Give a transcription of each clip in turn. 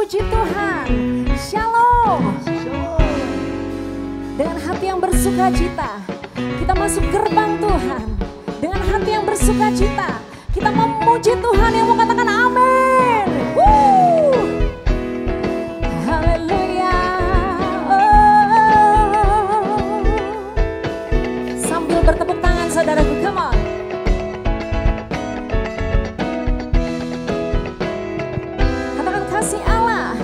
memuji Tuhan. Shalom. Dengan hati yang bersuka cita, kita masuk gerbang Tuhan. Dengan hati yang bersuka cita, kita memuji Tuhan. Yang mau katakan amin. Haleluya. Sambil bertepuk tangan saudaraku, come on. Katakan kasih Allah.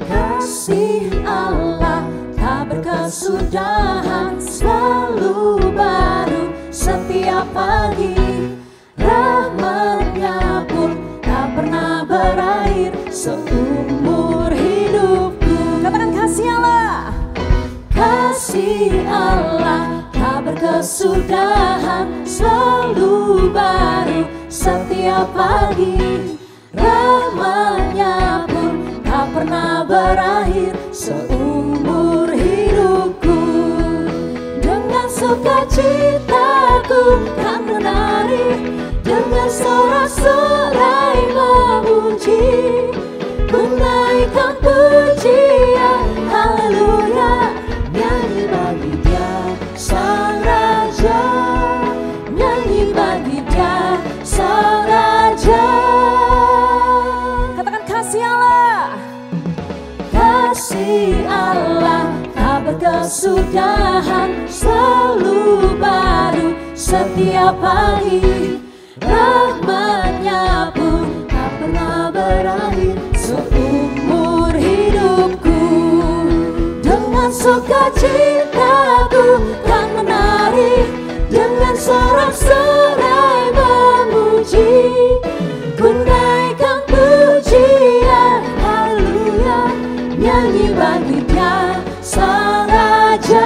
Kasih Allah tak berkesudahan, selalu baru setiap pagi. Rahmat-Nya pun tak pernah berakhir seumur hidupku. Katakan kasih Allah. Kasih Allah tak berkesudahan, selalu baru setiap pagi. Rahmat-Nya pun tak pernah berakhir seumur hidupku. Dengan sukacitaku kan menari, dengan sorak-sorai memuji, ku naikkan pujian, haleluya. Nyanyi bagi Dia Sang Raja, nyanyi bagi Dia Sang Raja. Katakan kasih Allah. Kasih Allah tak berkesudahan, selalu baru setiap pagi. Rahmat-Nya pun tak pernah berakhir seumur hidupku. Dengan sukacitaku kan menari, dengan sorak-sorai memuji, ku naikkan pujian, haleluya. Nyanyi bagi Dia Sang Raja,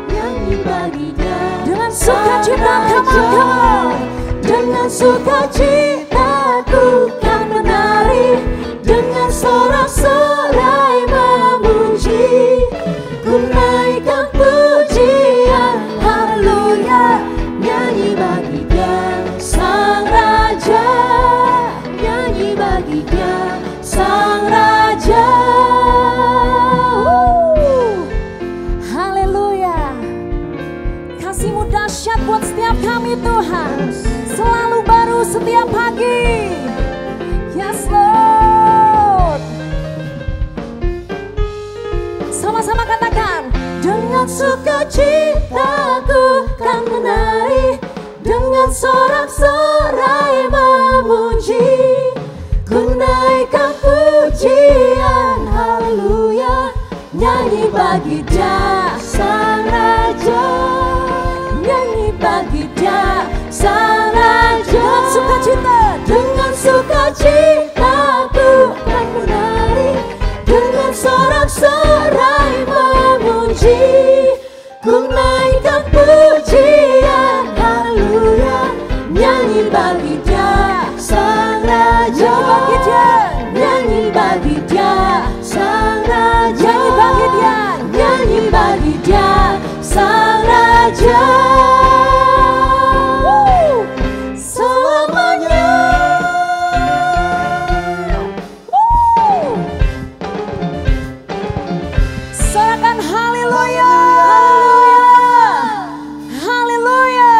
nyanyi bagi Dia dengan sukacita, come on. Dengan sukacitaku kan menari, dengan sorak-sorai memuji, ku naikkan pujian, haleluya. Nyanyi bagi Dia Sang Raja, nyanyi bagi Dia Sang Raja. Haleluya. Kasih-Mu dahsyat buat setiap kami Tuhan, selalu baru setiap pagi. Yes Lord. Sama-sama katakan. Dengan sukacitaku kan menari, dengan sorak-sorai memuji, ku naikkan pujian, haleluya. Nyanyi bagi Dia Sang Raja, nyanyi bagi Dia Sang Raja. Dengan sukacitaku kan menari, dengan sorak-sorai memuji, ku naikkan pujian, haleluya. Nyanyi bagi Dia Sang Raja, nyanyi bagi Dia Sang Raja, nyanyi bagi Dia Sang Raja. Selamanya. Sorakan haleluya, haleluya.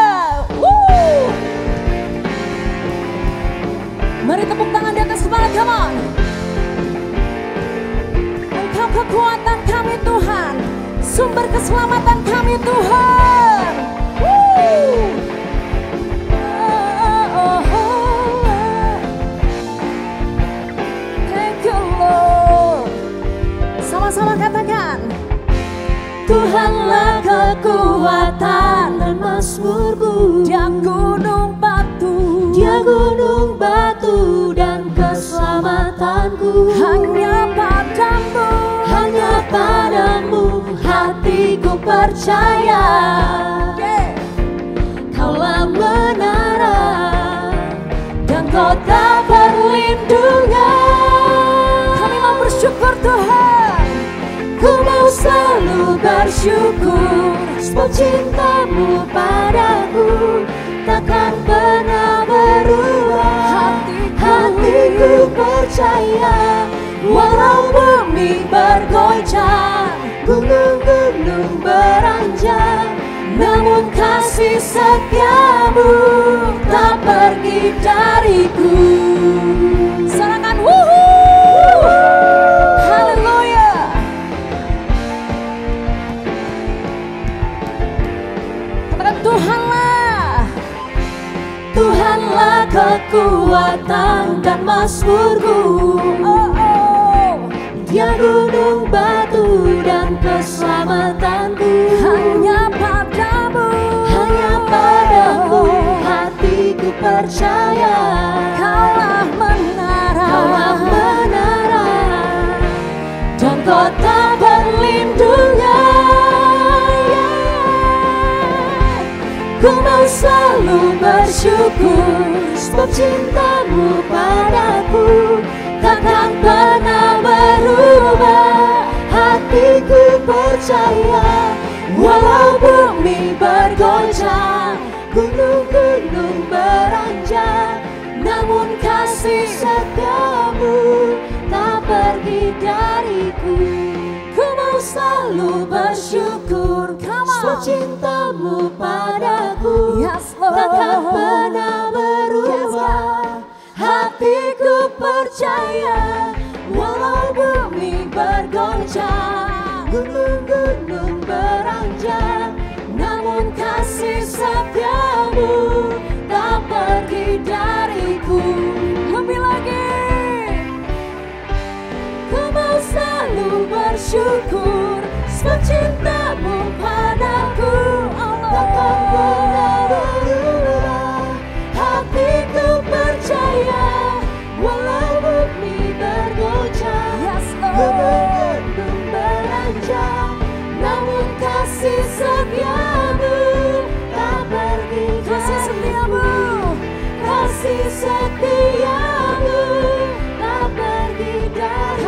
Mari tepuk tangan di atas kepala, come on. Engkau kekuatan kami Tuhan, sumber keselamatan kami Tuhan. Thank you Lord. Sama-sama katakan. Tuhanlah kekuatan dan mazmurku, Dia gunung batu, Dia gunung batu dan keselamatanku. Hanya padamu, hanya padamu hatiku percaya. Kaulah menara dan kota perlindungan. Kami mau bersyukur Tuhan, ku mau selalu bersyukur, sebab cinta-Mu padaku takkan pernah berubah. Hatiku percaya, kasih setiamu tak pergi dariku. Sorakan wuhu. Haleluya. Katakan Tuhanlah, Tuhanlah kekuatan dan mazmurku. Dia gunung batu dan keselamatanku. Hanya padamu hatiku percaya. Kaulah menara dan kota perlindungan. Ku mau selalu bersyukur sebab cintamu padaku takkan pernah berubah. Hatiku percaya walau bumi bergoncang, gunung-gunung beranjak, namun kasih setiamu tak pergi dariku. Ku mau selalu bersyukur sebab cintamu padaku takkan pernah berubah. Hatiku percaya walau bumi bergoncang, gunung-gunung beranjak, namun kasih setiamu tak pergi dariku. Lebih lagi, ku mau selalu bersyukur sebab cintamu padaku takkan pernah berubah. Hatiku percaya walau bumi bergoncang, gunung beranjak, namun kasih setiamu tak pergi. Kasih setiamu, kasih setiamu tak pergi dari.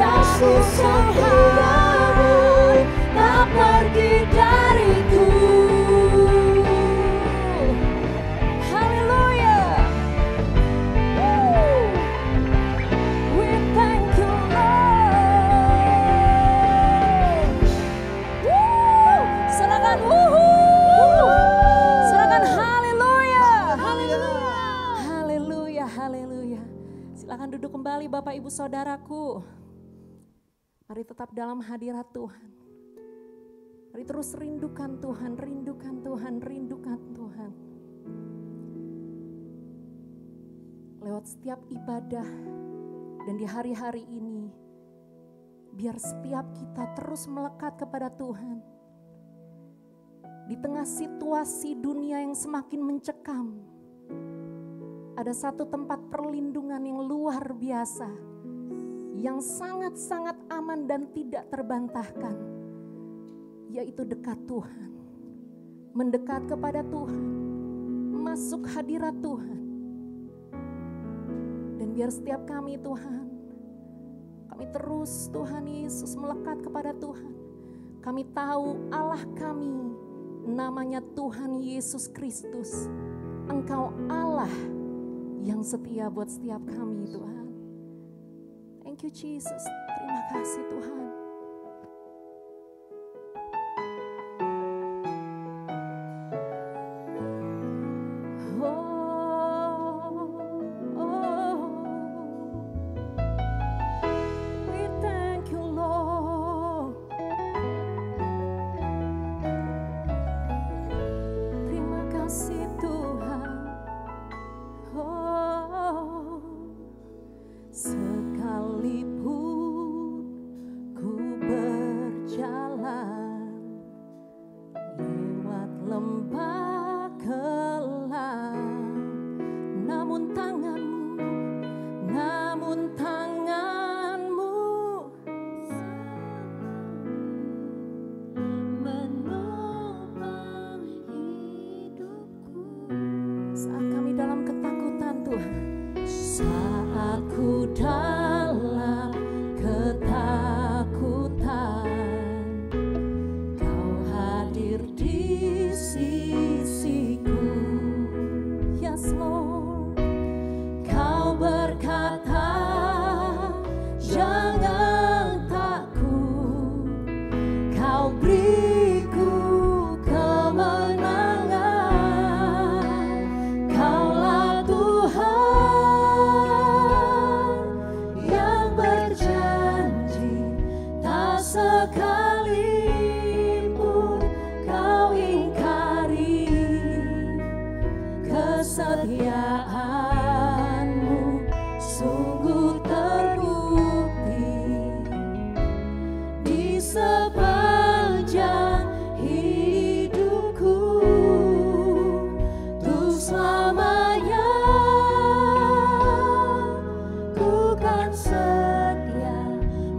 Kasih setiamu tak pergi dariku. Silakan duduk kembali Bapak Ibu Saudaraku. Mari tetap dalam hadirat Tuhan. Mari terus rindukan Tuhan, rindukan Tuhan, rindukan Tuhan. Lewat setiap ibadah dan di hari-hari ini, biar setiap kita terus melekat kepada Tuhan. Di tengah situasi dunia yang semakin mencekam, ada satu tempat perlindungan yang luar biasa, yang sangat-sangat aman dan tidak terbantahkan, yaitu dekat Tuhan. Mendekat kepada Tuhan, masuk hadirat Tuhan. Dan biar setiap kami Tuhan, kami terus Tuhan Yesus melekat kepada Tuhan. Kami tahu Allah kami namanya Tuhan Yesus Kristus. Engkau Allah yang setia buat setiap kami Tuhan. Thank you Jesus, terima kasih Tuhan. We thank you Lord. Terima kasih Tuhan. Sekalipun ku berjalan lewat lembah gelap, namun tanganmu menopang hidupku. Saat kami dalam ketakutan Tuhan, saat ku dalam ketakutan, Kau hadir di sisiku. Yes Lord, Kau berkata jangan takut, Kau beriku kemenangan. kesetiaan-Mu sungguh terbukti di sepanjang hidupku. Untuk selamanya ku kan setia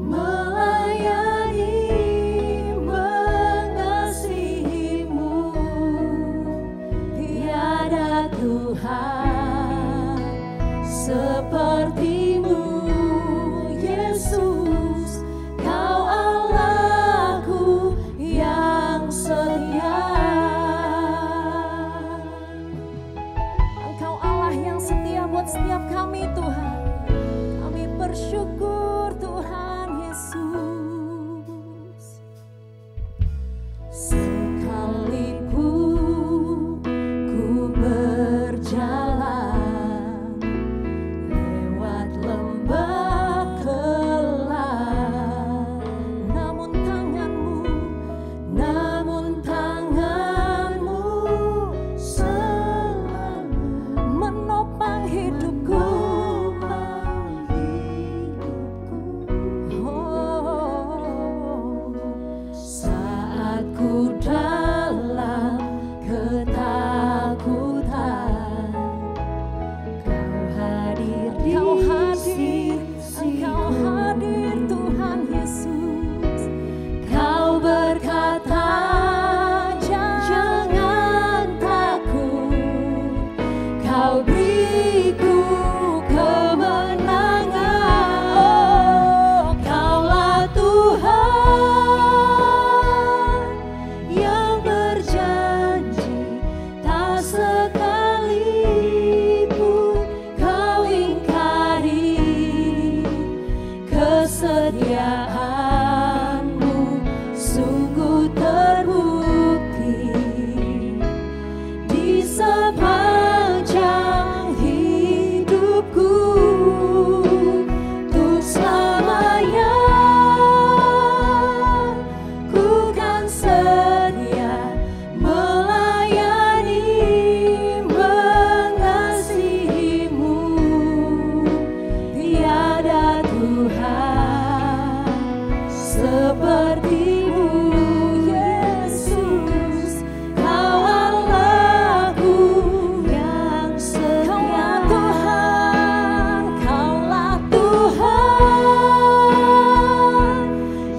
melayani, mengasihi-Mu. Tiada Tuhan seperti-Mu, Yesus. Kau Allahku yang setia. Engkau Allah yang setia buat setiap kami, Tuhan. Kami bersyukur, Tuhan Yesus. Sekalipun ku berjalan lewat lembah gelap, namun tangan-Mu selalu menopang hidupku. Oh, saat ku dalam ketakutan, Engkau hadir Tuhan Yesus. Kau berkata, jangan takut, Kau beriku kemenangan. Oh, Kaulah Tuhan yang berjanji, tak sekalipun Kau ingkari. Kesetiaan-Mu sungguh terbukti di sepanjang hidupku. Untuk selamanya ku kan setia melayani, mengasihi-Mu. Tiada Tuhan seperti-Mu, Yesus. Kau Allahku yang setia. Kaulah Tuhan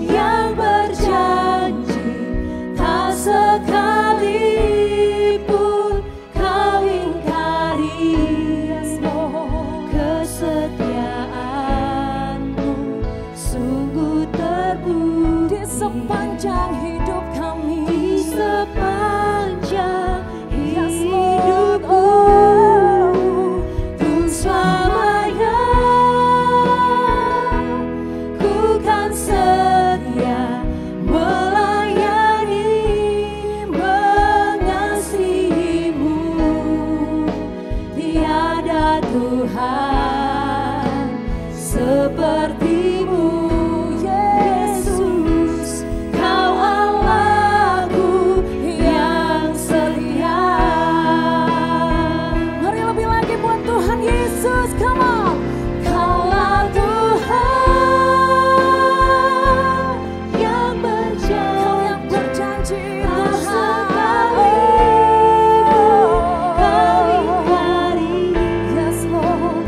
yang berjanji, tak sekalipun Kau ingkari. Kesetiaan-Mu sungguh terbukti di sepanjang hidup kami, di sepanjang hidupku. Untuk selamanya ku kan setia melayani, mengasihi-Mu. Tiada Tuhan seperti-Mu, Yesus. Kau Allahku yang setia. Mari lebih lagi buat Tuhan Yesus, come on. Kaulah Tuhan yang berjanji, tak sekalipun Kau ingkari. Yes Lord,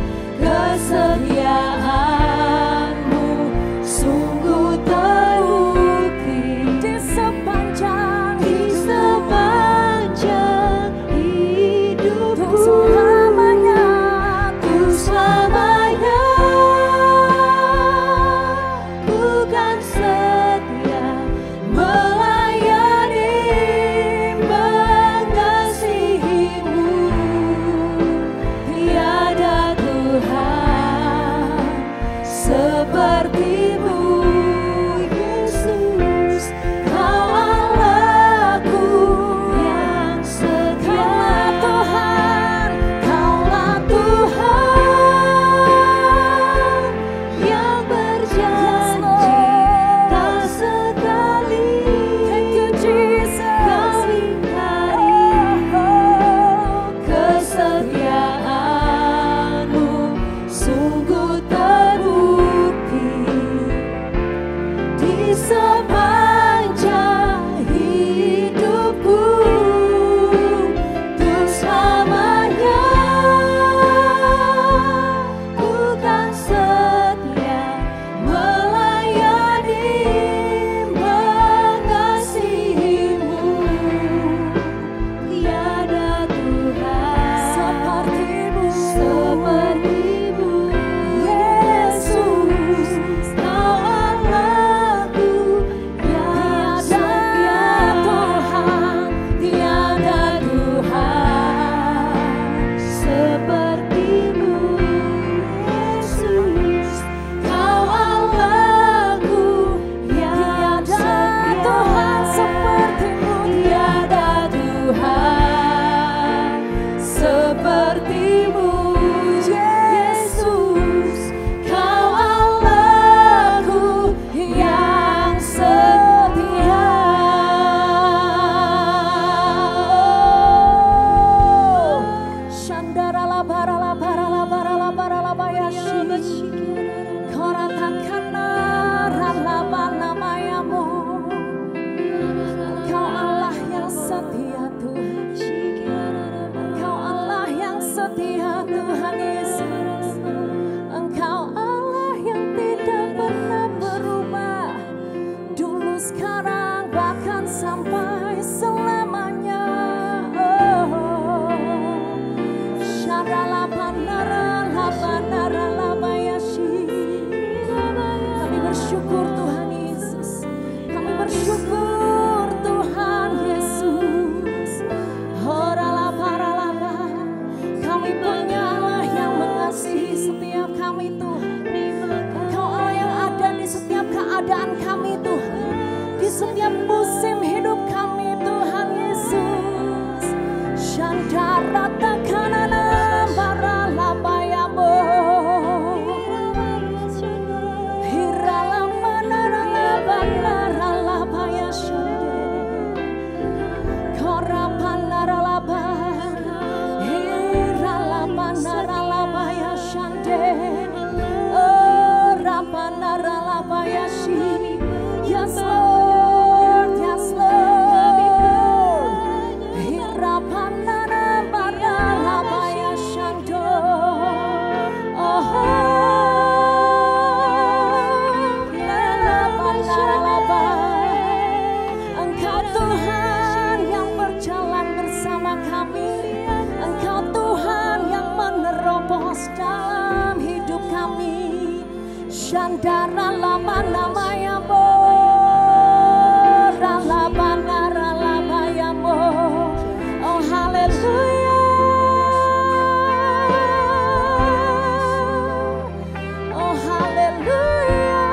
sepertimu, Yesus. Kau Allahku yang setia. Shandara bara la bara la bara la bara la bayashi. Koratakana ralabana mayamu. Engkau Allah yang setia Tuhan. Engkau Allah yang setia Tuhan Yesus. Engkau Allah yang tidak pernah berubah. Dulu, sekarang, bahkan sampai selamanya. Kami bersyukur Tuhan Yesus. Kami bersyukur Tuhan Yesus. Kami punya Allah yang mengasihi setiap kami Tuhan. Engkau Allah yang ada di setiap keadaan kami Tuhan. Di setiap musim hidup kami Tuhan Yesus. Shandara takanana barala bayamu. Hirala manara banara bayashande. Korapanara laba. Hirala manara bayashande. Oh rapanara bayashi. Yes Lord, yes Lord. Hirapanana barala bayashando. Oh Engkau Tuhan yang berjalan bersama kami. Engkau Tuhan yang menerobos dalam hidup kami. Shandara lama namayamu. Ralabana ralabayamu. Oh haleluya. Oh haleluya.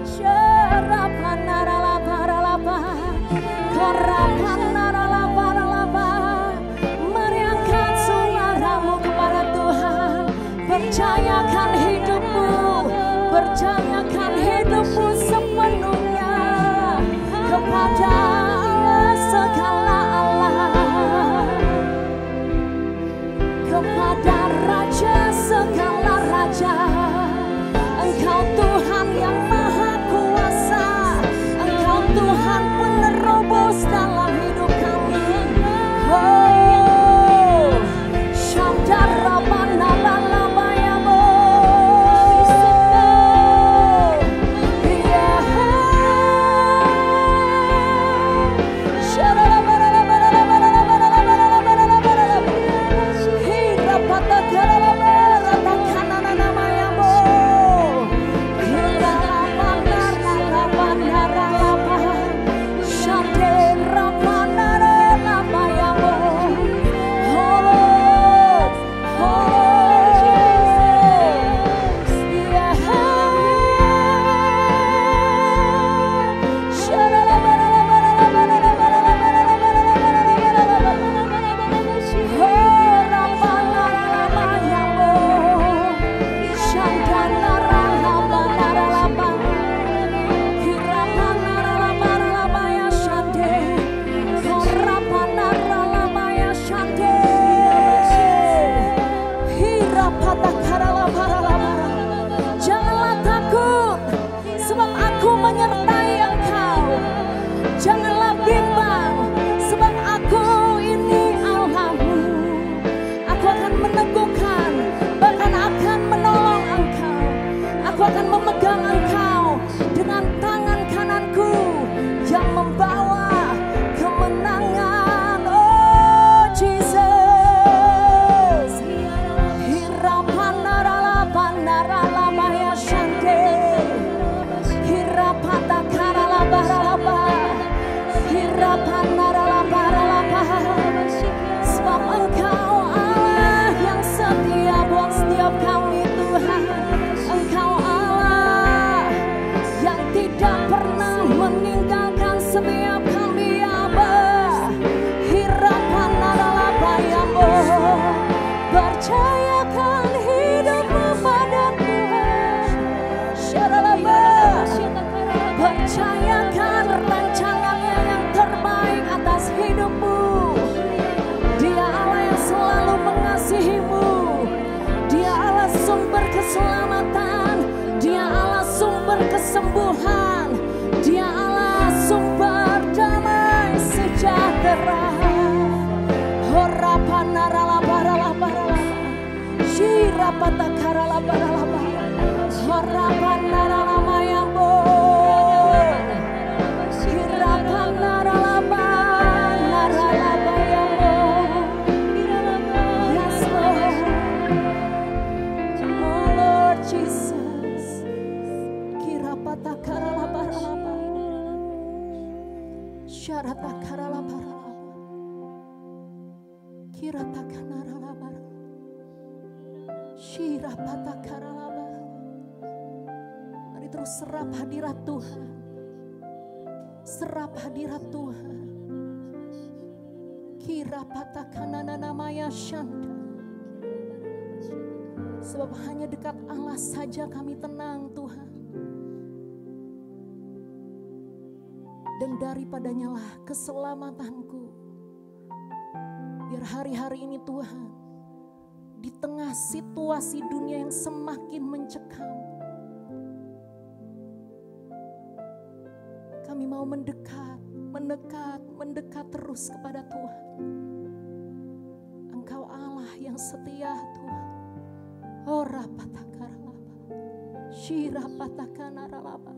Syarapana ralabaralaba. Korapana ralabaralaba. Mari angkat suaramu kepada Tuhan. Percayakan hidupmu, selalu mengasihi-Mu. Dia Allah sumber keselamatan, Dia Allah sumber kesembuhan, Dia Allah sumber damai sejahtera. Horapanaralabaralabarala, shirapatakaralabaralaba, horapanaralamayambo, shirapanaralabanaralabayambo. Yes, Lord. Oh Lord Jesus. Kirapatakaralabaralaba, sharatakaralabaralaba, kiratakanaralabaralaba, shirapatakaralabaralaba. Mari terus serap hadirat Tuhan. Serap hadirat Tuhan. Kirapatakananamaya shanda. Sebab hanya dekat Allah saja kami tenang Tuhan. Dan daripadanya lah keselamatanku. Biar hari-hari ini Tuhan, di tengah situasi dunia yang semakin mencekam, kami mau mendekat terus kepada Tuhan. Engkau Allah yang setia Tuhan. Ora patakaralaba, shira patakanaralaba,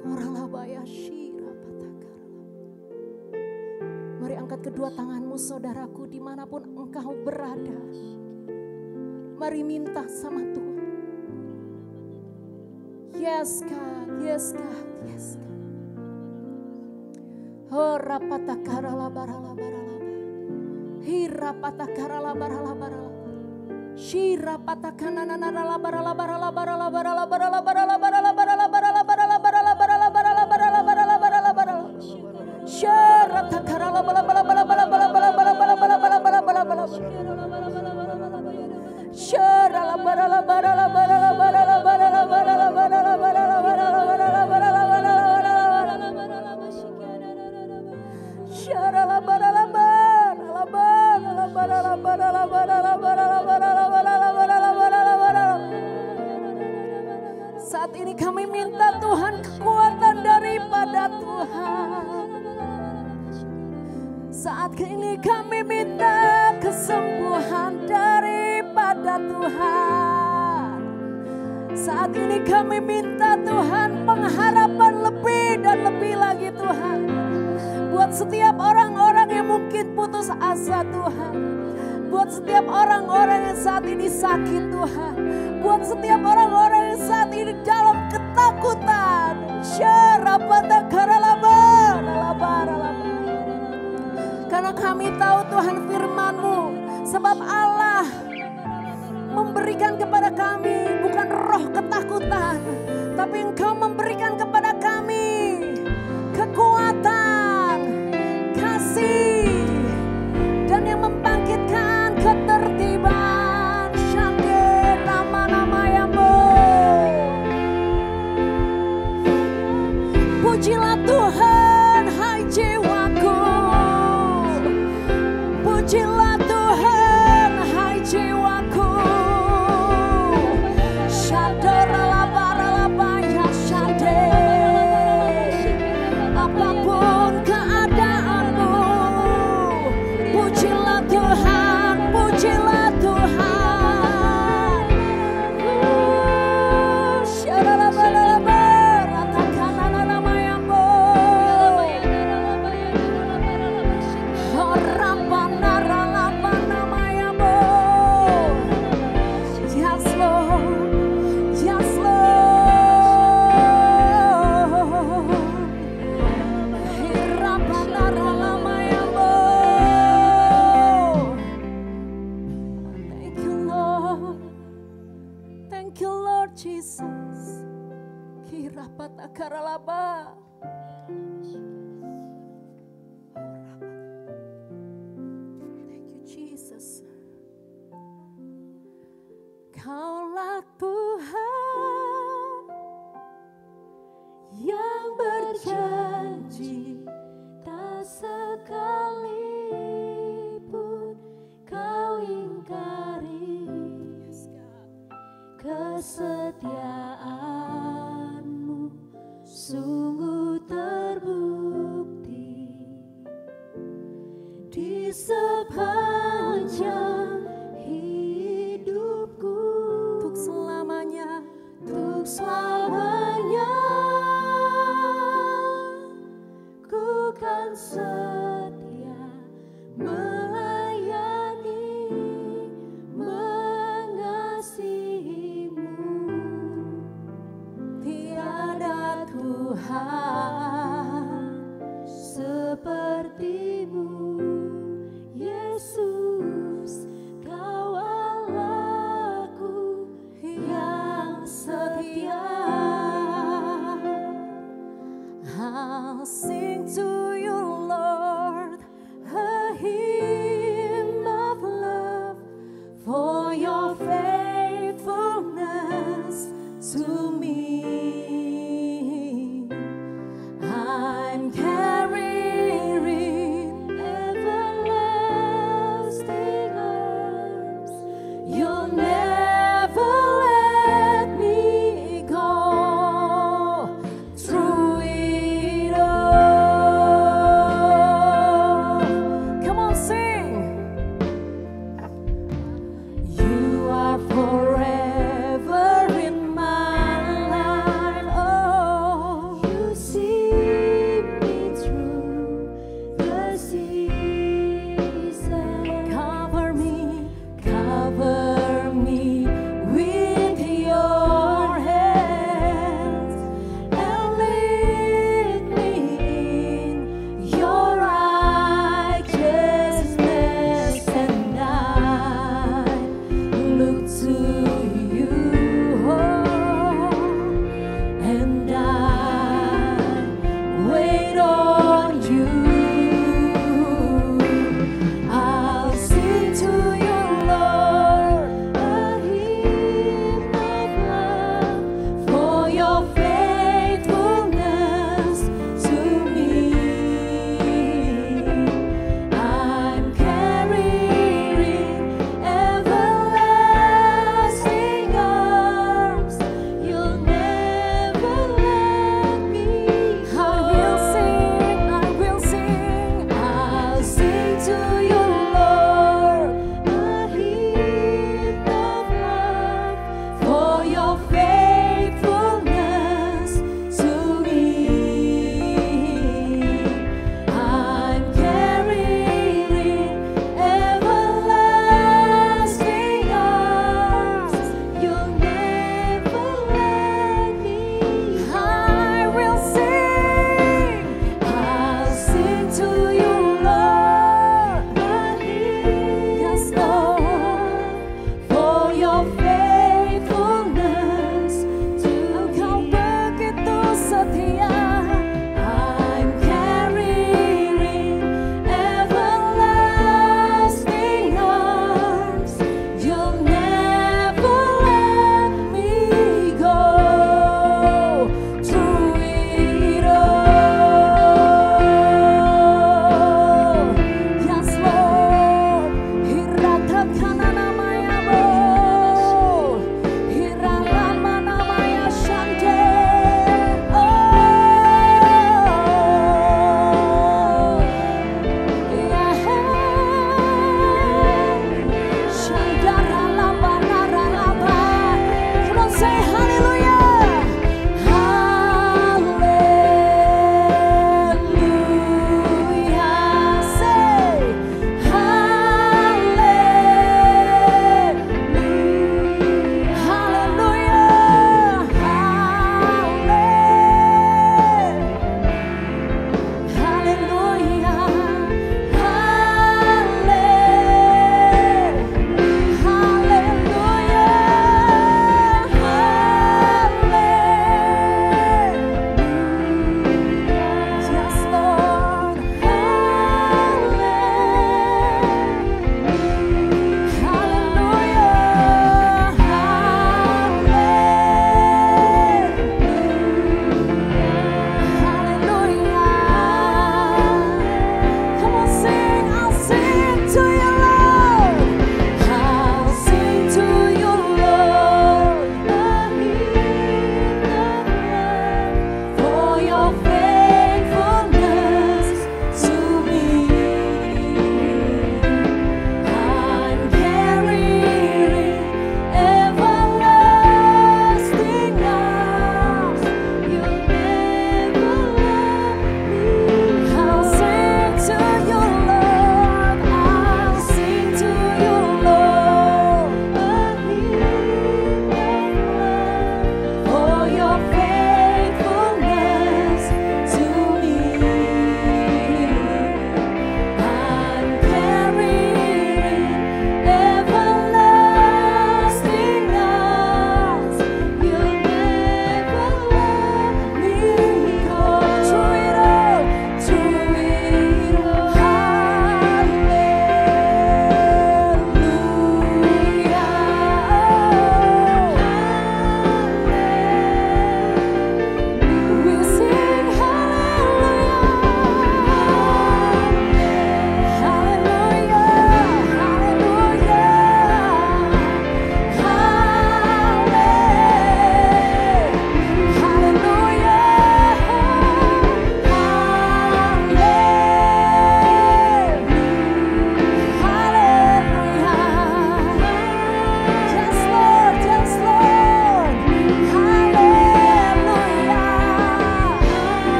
koralaba ya shira patakaralaba. Mari angkat kedua tanganmu saudaraku dimanapun engkau berada. Mari minta sama Tuhan. Yes God, yes God, yes God. Ora patakaralabaralabaralaba, hira patakaralabaralabaralaba. Shira saat ini kami minta Tuhan kekuatan daripada Tuhan. Saat ini kami minta kesembuhan daripada Tuhan. Saat ini kami minta Tuhan pengharapan lebih dan lebih lagi Tuhan. Buat setiap orang-orang yang mungkin putus asa Tuhan. Buat setiap orang-orang yang saat ini sakit Tuhan. Buat setiap orang-orang yang saat ini dalam ketakutan. Karena kami tahu Tuhan firman-Mu. Sebab Allah memberikan kepada kami bukan roh ketakutan. Tapi Engkau memberikan kepada kami kekuatan, kasih, dan yang membangkitkan ketertiban. Syangge nama-nama-Mu. Pujilah Tuhan, hai jiwaku. Pujilah Tuhan, hai jiwaku. Shadaralabaralabaya shade. Apapun keadaanmu, pujilah Tuhan, pujilah Tuhan. Shadaralabaralabaratakananamayamu. Horapanaralabanamayamu. Yes Lord, yes Lord. Hirapanaralamayamu. Thank you Lord, thank you Lord Jesus. Kirapatakaralaba. Thank you Jesus. Kaulah Tuhan yang berjanji tak sekali sepanjang hidupku, untuk selamanya, untuk selamanya ku kan setia melayani, mengasihimu. Tiada Tuhan sepertimu, Yesus, Kau Allahku yang setia.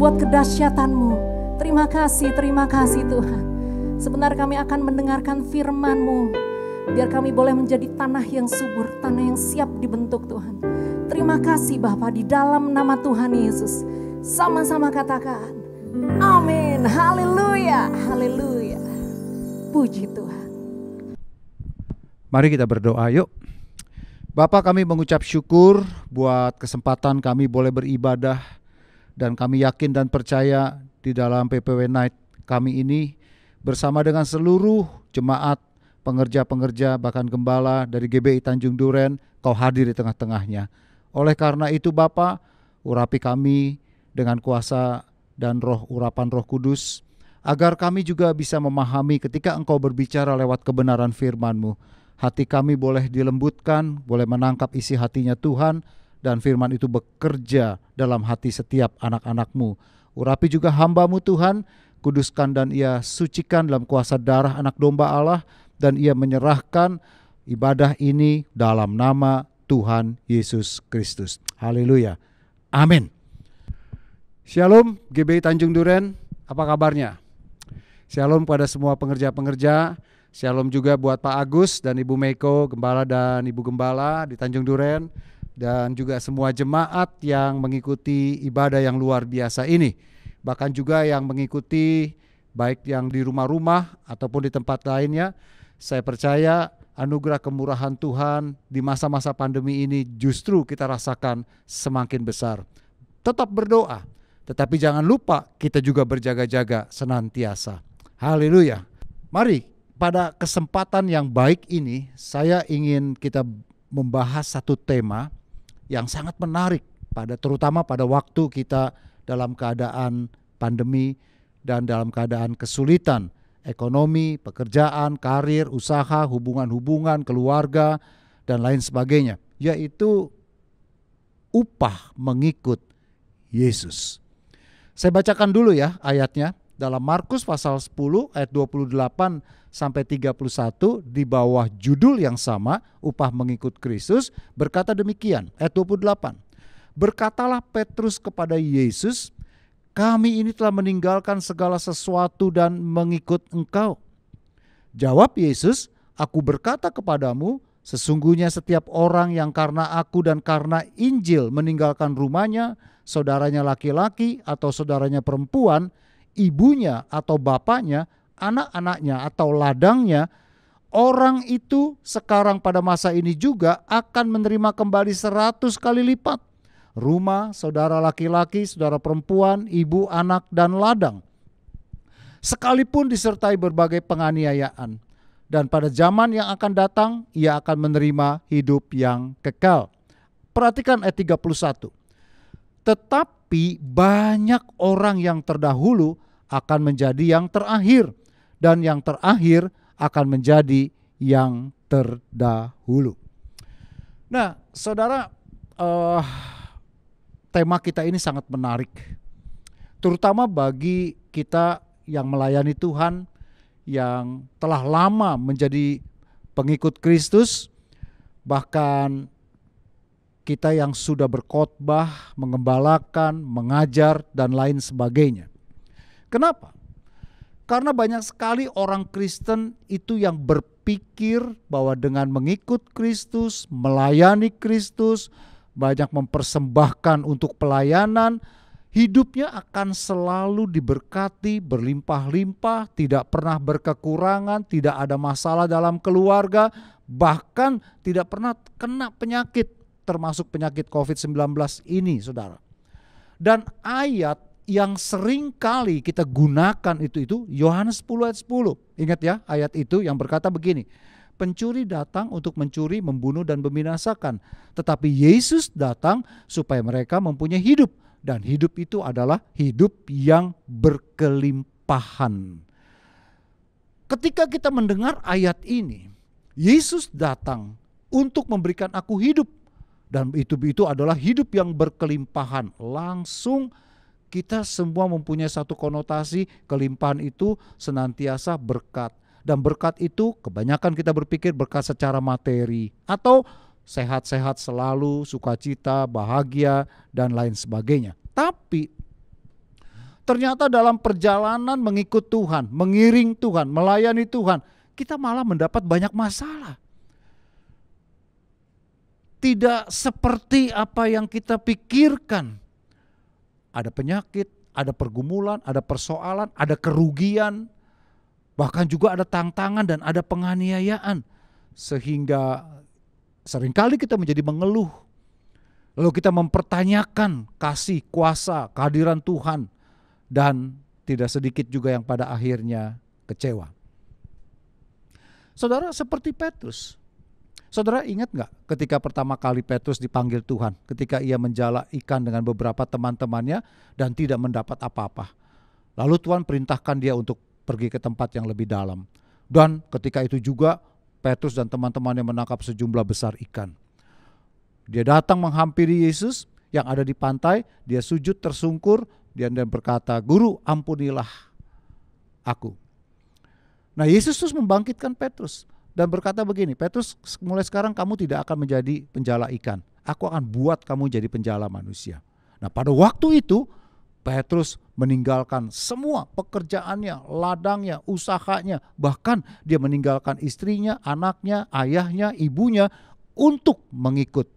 buat kedahsyatan-Mu. Terima kasih Tuhan. Sebentar kami akan mendengarkan firman-Mu. Biar kami boleh menjadi tanah yang subur, tanah yang siap dibentuk Tuhan. Terima kasih Bapa, di dalam nama Tuhan Yesus. Sama-sama katakan, amin, haleluya, haleluya. Puji Tuhan. Mari kita berdoa yuk. Bapa, kami mengucap syukur buat kesempatan kami boleh beribadah. Dan kami yakin dan percaya di dalam PPW Night kami ini bersama dengan seluruh jemaat, pengerja-pengerja, bahkan gembala dari GBI Tanjung Duren, Kau hadir di tengah-tengahnya. Oleh karena itu Bapa, urapi kami dengan kuasa dan urapan Roh Kudus, agar kami juga bisa memahami ketika Engkau berbicara lewat kebenaran firman-Mu. Hati kami boleh dilembutkan, boleh menangkap isi hatinya Tuhan, dan firman itu bekerja dalam hati setiap anak-anak-Mu. Urapi juga hamba-Mu Tuhan, kuduskan dan Ia sucikan dalam kuasa darah anak domba Allah, dan Ia menyerahkan ibadah ini dalam nama Tuhan Yesus Kristus. Haleluya. Amin. Shalom GBI Tanjung Duren, apa kabarnya? Shalom pada semua pengerja-pengerja. Shalom juga buat Pak Agus dan Ibu Meiko, Gembala dan Ibu Gembala di Tanjung Duren. Dan juga semua jemaat yang mengikuti ibadah yang luar biasa ini. Bahkan juga yang mengikuti baik yang di rumah-rumah ataupun di tempat lainnya. Saya percaya anugerah kemurahan Tuhan di masa-masa pandemi ini justru kita rasakan semakin besar. Tetap berdoa, tetapi jangan lupa kita juga berjaga-jaga senantiasa. Haleluya. Mari pada kesempatan yang baik ini saya ingin kita membahas satu tema yang sangat menarik terutama pada waktu kita dalam keadaan pandemi dan dalam keadaan kesulitan ekonomi, pekerjaan, karir, usaha, hubungan-hubungan, keluarga dan lain sebagainya, yaitu upah mengikut Yesus. Saya bacakan dulu ya ayatnya dalam Markus pasal 10 ayat 28 sampai 31 di bawah judul yang sama, upah mengikut Kristus, berkata demikian, ayat 28. Berkatalah Petrus kepada Yesus, kami ini telah meninggalkan segala sesuatu dan mengikut Engkau. Jawab Yesus, aku berkata kepadamu, sesungguhnya setiap orang yang karena aku dan karena Injil meninggalkan rumahnya, saudaranya laki-laki atau saudaranya perempuan, ibunya atau bapaknya, anak-anaknya atau ladangnya, orang itu sekarang pada masa ini juga akan menerima kembali 100 kali lipat. Rumah, saudara laki-laki, saudara perempuan, ibu, anak, dan ladang. Sekalipun disertai berbagai penganiayaan. Dan pada zaman yang akan datang, ia akan menerima hidup yang kekal. Perhatikan ayat 31. Tetapi banyak orang yang terdahulu akan menjadi yang terakhir. Dan yang terakhir akan menjadi yang terdahulu. Nah, saudara, tema kita ini sangat menarik. Terutama bagi kita yang melayani Tuhan, yang telah lama menjadi pengikut Kristus, bahkan kita yang sudah berkhotbah, mengembalakan, mengajar, dan lain sebagainya. Kenapa? Karena banyak sekali orang Kristen itu yang berpikir bahwa dengan mengikut Kristus, melayani Kristus, banyak mempersembahkan untuk pelayanan, hidupnya akan selalu diberkati, berlimpah-limpah, tidak pernah berkekurangan, tidak ada masalah dalam keluarga, bahkan tidak pernah kena penyakit, termasuk penyakit COVID-19 ini, saudara. Dan ayat yang sering kali kita gunakan itu Yohanes 10 ayat 10. Ingat ya ayat itu yang berkata begini, pencuri datang untuk mencuri, membunuh dan membinasakan. Tetapi Yesus datang supaya mereka mempunyai hidup. Dan hidup itu adalah hidup yang berkelimpahan. Ketika kita mendengar ayat ini, Yesus datang untuk memberikan aku hidup. Dan itu adalah hidup yang berkelimpahan. Langsung kita semua mempunyai satu konotasi, kelimpahan itu senantiasa berkat. Dan berkat itu kebanyakan kita berpikir berkat secara materi. Atau sehat-sehat selalu, sukacita, bahagia, dan lain sebagainya. Tapi Ternyata dalam perjalanan mengikut Tuhan, mengiring Tuhan, melayani Tuhan, kita malah mendapat banyak masalah. Tidak seperti apa yang kita pikirkan. Ada penyakit, ada pergumulan, ada persoalan, ada kerugian, bahkan juga ada tantangan dan ada penganiayaan. Sehingga seringkali kita menjadi mengeluh. Lalu kita mempertanyakan kasih, kuasa, kehadiran Tuhan. Dan tidak sedikit juga yang pada akhirnya kecewa. Saudara, seperti Petrus. Saudara ingat gak ketika pertama kali Petrus dipanggil Tuhan, ketika ia menjala ikan dengan beberapa teman-temannya dan tidak mendapat apa-apa. Lalu Tuhan perintahkan dia untuk pergi ke tempat yang lebih dalam. Dan ketika itu juga Petrus dan teman-temannya menangkap sejumlah besar ikan. Dia datang menghampiri Yesus yang ada di pantai, dia sujud tersungkur, dan berkata, "Guru, ampunilah aku." Nah, Yesus terus membangkitkan Petrus dan berkata begini, "Petrus, mulai sekarang kamu tidak akan menjadi penjala ikan. Aku akan buat kamu jadi penjala manusia." Nah, pada waktu itu Petrus meninggalkan semua pekerjaannya, ladangnya, usahanya, bahkan dia meninggalkan istrinya, anaknya, ayahnya, ibunya untuk mengikut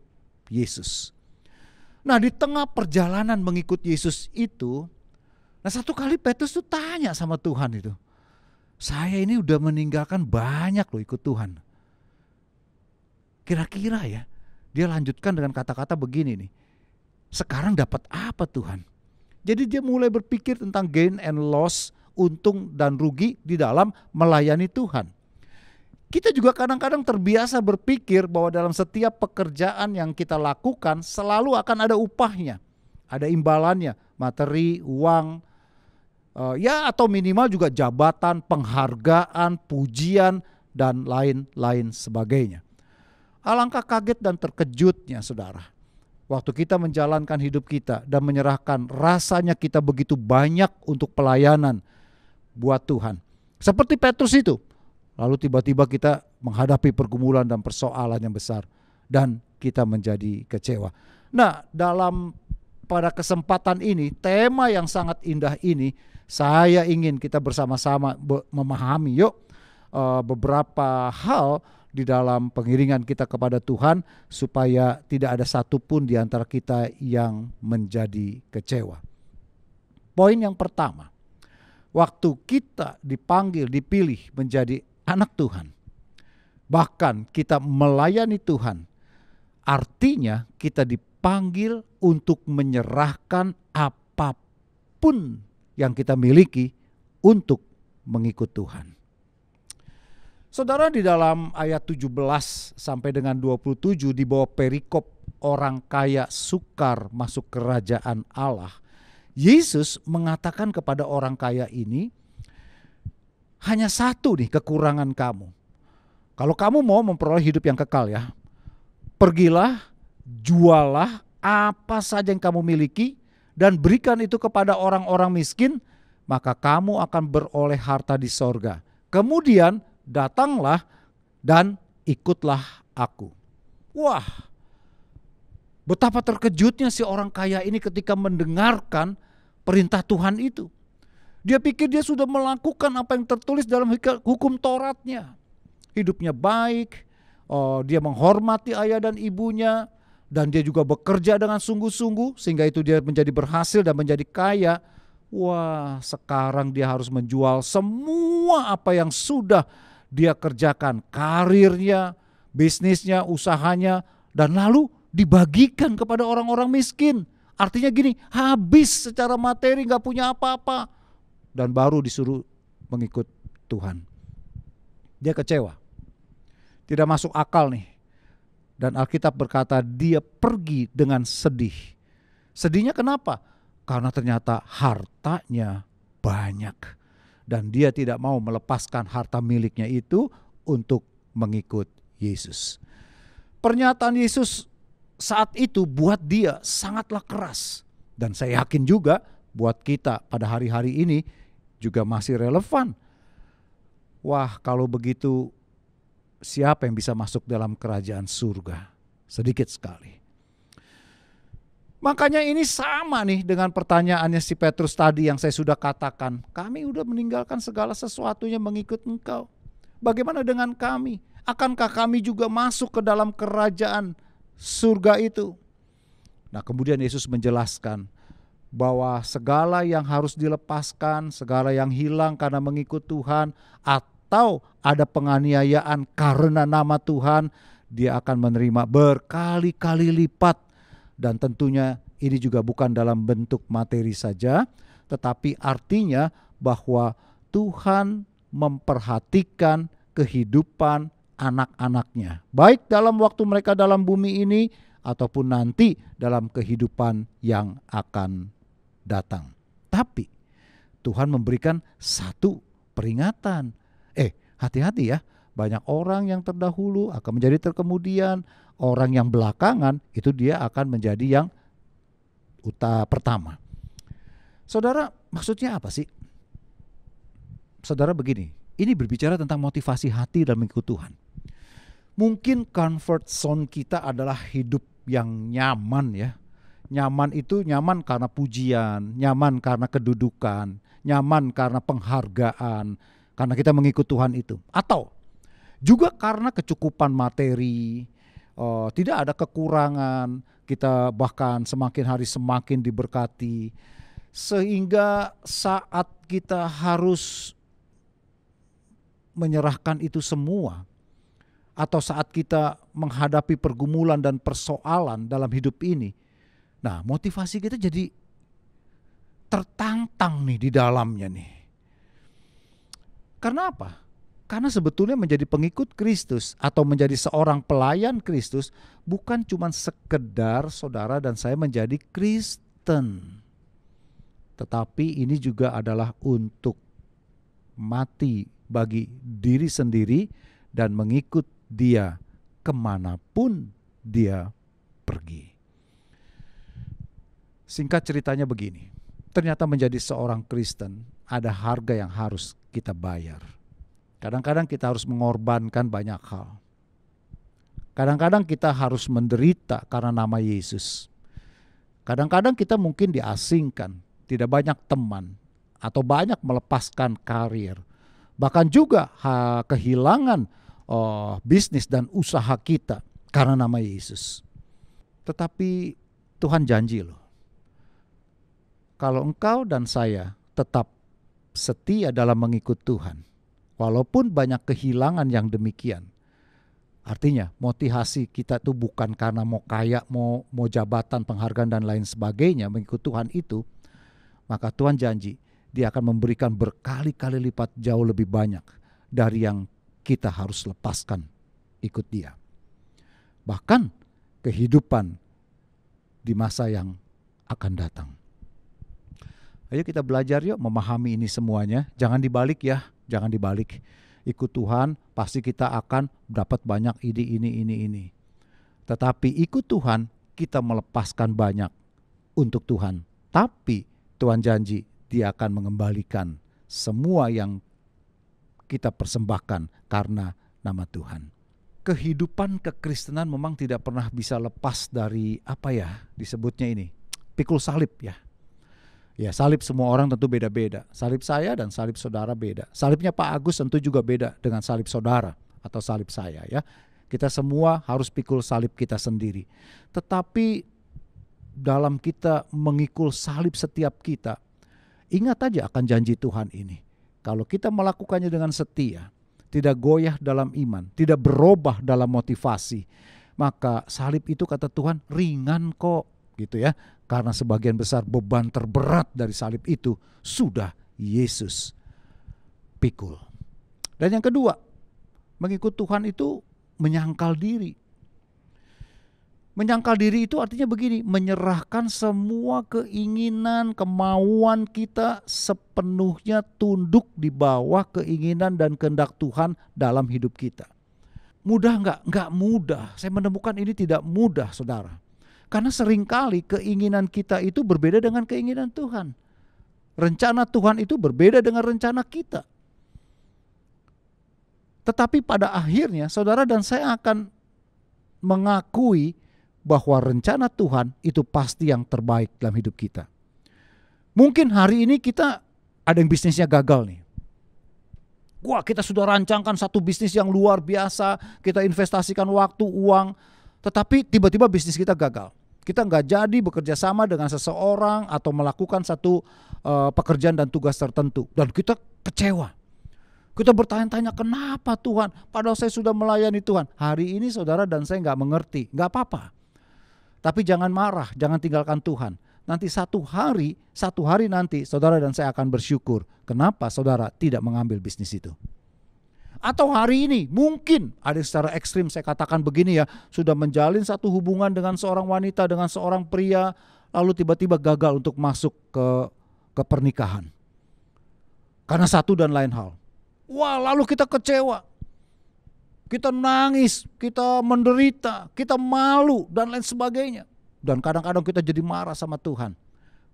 Yesus. Nah, di tengah perjalanan mengikut Yesus itu, nah satu kali Petrus tuh tanya sama Tuhan itu, "Saya ini udah meninggalkan banyak loh ikut Tuhan. Kira-kira ya," dia lanjutkan dengan kata-kata begini nih, "sekarang dapat apa Tuhan?" Jadi dia mulai berpikir tentang gain and loss, untung dan rugi di dalam melayani Tuhan. Kita juga kadang-kadang terbiasa berpikir bahwa dalam setiap pekerjaan yang kita lakukan selalu akan ada upahnya, ada imbalannya, materi, uang, ya atau minimal juga jabatan, penghargaan, pujian, dan lain-lain sebagainya. Alangkah kaget dan terkejutnya saudara, waktu kita menjalankan hidup kita dan menyerahkan rasanya kita begitu banyak untuk pelayanan buat Tuhan. Seperti Petrus itu. Lalu tiba-tiba kita menghadapi pergumulan dan persoalan yang besar dan kita menjadi kecewa. Nah, pada kesempatan ini, tema yang sangat indah ini, saya ingin kita bersama-sama memahami beberapa hal di dalam pengiringan kita kepada Tuhan supaya tidak ada satupun di antara kita yang menjadi kecewa. Poin yang pertama, waktu kita dipanggil, dipilih menjadi anak Tuhan, bahkan kita melayani Tuhan, artinya kita dipanggil untuk menyerahkan apapun yang kita miliki untuk mengikut Tuhan. Saudara, di dalam ayat 17 sampai dengan 27 di bawah perikop orang kaya sukar masuk kerajaan Allah, Yesus mengatakan kepada orang kaya ini, hanya satu nih kekurangan kamu. Kalau kamu mau memperoleh hidup yang kekal ya, pergilah, jualah apa saja yang kamu miliki dan berikan itu kepada orang-orang miskin, maka kamu akan beroleh harta di sorga. Kemudian datanglah dan ikutlah aku. Wah, betapa terkejutnya si orang kaya ini ketika mendengarkan perintah Tuhan itu. Dia pikir dia sudah melakukan apa yang tertulis dalam hukum Tauratnya. Hidupnya baik, dia menghormati ayah dan ibunya, dan dia juga bekerja dengan sungguh-sungguh sehingga itu dia menjadi berhasil dan menjadi kaya. Wah, sekarang dia harus menjual semua apa yang sudah dia kerjakan, karirnya, bisnisnya, usahanya, dan lalu dibagikan kepada orang-orang miskin. Artinya gini, habis secara materi, gak punya apa-apa. Dan baru disuruh mengikut Tuhan. Dia kecewa. Tidak masuk akal nih. Dan Alkitab berkata dia pergi dengan sedih. Sedihnya kenapa? Karena ternyata hartanya banyak. Dan dia tidak mau melepaskan harta miliknya itu untuk mengikut Yesus. Pernyataan Yesus saat itu buat dia sangatlah keras. Dan saya yakin juga buat kita pada hari-hari ini juga masih relevan. Wah, kalau begitu siapa yang bisa masuk dalam kerajaan surga? Sedikit sekali. Makanya ini sama nih dengan pertanyaannya si Petrus tadi yang saya sudah katakan. Kami udah meninggalkan segala sesuatunya mengikut Engkau. Bagaimana dengan kami? Akankah kami juga masuk ke dalam kerajaan surga itu? Nah, kemudian Yesus menjelaskan bahwa segala yang harus dilepaskan, segala yang hilang karena mengikut Tuhan, atau ada penganiayaan karena nama Tuhan, dia akan menerima berkali-kali lipat. Dan tentunya ini juga bukan dalam bentuk materi saja, tetapi artinya bahwa Tuhan memperhatikan kehidupan anak-anaknya, baik dalam waktu mereka dalam bumi ini ataupun nanti dalam kehidupan yang akan datang. Tapi Tuhan memberikan satu peringatan. Hati-hati ya, banyak orang yang terdahulu akan menjadi terkemudian, orang yang belakangan itu dia akan menjadi yang pertama. Saudara, maksudnya apa sih? Saudara begini, ini berbicara tentang motivasi hati dalam mengikut Tuhan. Mungkin comfort zone kita adalah hidup yang nyaman ya. Nyaman itu nyaman karena pujian, nyaman karena kedudukan, nyaman karena penghargaan, karena kita mengikut Tuhan itu. Atau juga karena kecukupan materi, tidak ada kekurangan, kita bahkan semakin hari semakin diberkati. Sehingga saat kita harus menyerahkan itu semua, atau saat kita menghadapi pergumulan dan persoalan dalam hidup ini, nah motivasi kita jadi tertantang nih di dalamnya nih. Karena apa? Karena sebetulnya menjadi pengikut Kristus atau menjadi seorang pelayan Kristus bukan cuma sekedar saudara dan saya menjadi Kristen. Tetapi ini juga adalah untuk mati bagi diri sendiri dan mengikut Dia kemanapun Dia pergi. Singkat ceritanya begini, ternyata menjadi seorang Kristen ada harga yang harus kita bayar. Kadang-kadang kita harus mengorbankan banyak hal. Kadang-kadang kita harus menderita karena nama Yesus. Kadang-kadang kita mungkin diasingkan, tidak banyak teman, atau banyak melepaskan karir. Bahkan juga kehilangan bisnis dan usaha kita karena nama Yesus. Tetapi Tuhan janji loh, kalau engkau dan saya tetap setia dalam mengikut Tuhan, walaupun banyak kehilangan yang demikian. Artinya motivasi kita tuh bukan karena mau kaya, mau jabatan, penghargaan dan lain sebagainya, mengikut Tuhan itu. Maka Tuhan janji Dia akan memberikan berkali-kali lipat jauh lebih banyak dari yang kita harus lepaskan ikut Dia. Bahkan kehidupan di masa yang akan datang. Ayo kita belajar yuk memahami ini semuanya. Jangan dibalik ya, jangan dibalik. Ikut Tuhan pasti kita akan dapat banyak ini. Tetapi ikut Tuhan kita melepaskan banyak untuk Tuhan. Tapi Tuhan janji Dia akan mengembalikan semua yang kita persembahkan karena nama Tuhan. Kehidupan kekristenan memang tidak pernah bisa lepas dari apa ya disebutnya ini, pikul salib ya. Ya, salib semua orang tentu beda-beda. Salib saya dan salib saudara beda. Salibnya Pak Agus tentu juga beda dengan salib saudara atau salib saya ya. Kita semua harus pikul salib kita sendiri. Tetapi dalam kita mengikul salib setiap kita, ingat aja akan janji Tuhan ini. Kalau kita melakukannya dengan setia, tidak goyah dalam iman, tidak berubah dalam motivasi, maka salib itu kata Tuhan ringan kok gitu ya. Karena sebagian besar beban terberat dari salib itu sudah Yesus pikul. Dan yang kedua, mengikut Tuhan itu menyangkal diri. Menyangkal diri itu artinya begini, menyerahkan semua keinginan, kemauan kita sepenuhnya tunduk di bawah keinginan dan kehendak Tuhan dalam hidup kita. Mudah enggak? Enggak mudah. Saya menemukan ini tidak mudah, saudara. Karena seringkali keinginan kita itu berbeda dengan keinginan Tuhan. Rencana Tuhan itu berbeda dengan rencana kita. Tetapi pada akhirnya saudara dan saya akan mengakui bahwa rencana Tuhan itu pasti yang terbaik dalam hidup kita. Mungkin hari ini kita ada yang bisnisnya gagal nih. Wah, kita sudah rancangkan satu bisnis yang luar biasa, kita investasikan waktu, uang, tetapi tiba-tiba bisnis kita gagal. Kita nggak jadi bekerja sama dengan seseorang atau melakukan satu pekerjaan dan tugas tertentu. Dan kita kecewa. Kita bertanya-tanya, kenapa Tuhan? Padahal saya sudah melayani Tuhan. Hari ini saudara dan saya nggak mengerti, nggak apa-apa. Tapi jangan marah, jangan tinggalkan Tuhan. Nanti satu hari nanti saudara dan saya akan bersyukur. Kenapa saudara tidak mengambil bisnis itu? Atau hari ini mungkin ada secara ekstrim saya katakan begini ya, sudah menjalin satu hubungan dengan seorang wanita, dengan seorang pria, lalu tiba-tiba gagal untuk masuk ke pernikahan. Karena satu dan lain hal. Wah, lalu kita kecewa, kita nangis, kita menderita, kita malu dan lain sebagainya. Dan kadang-kadang kita jadi marah sama Tuhan.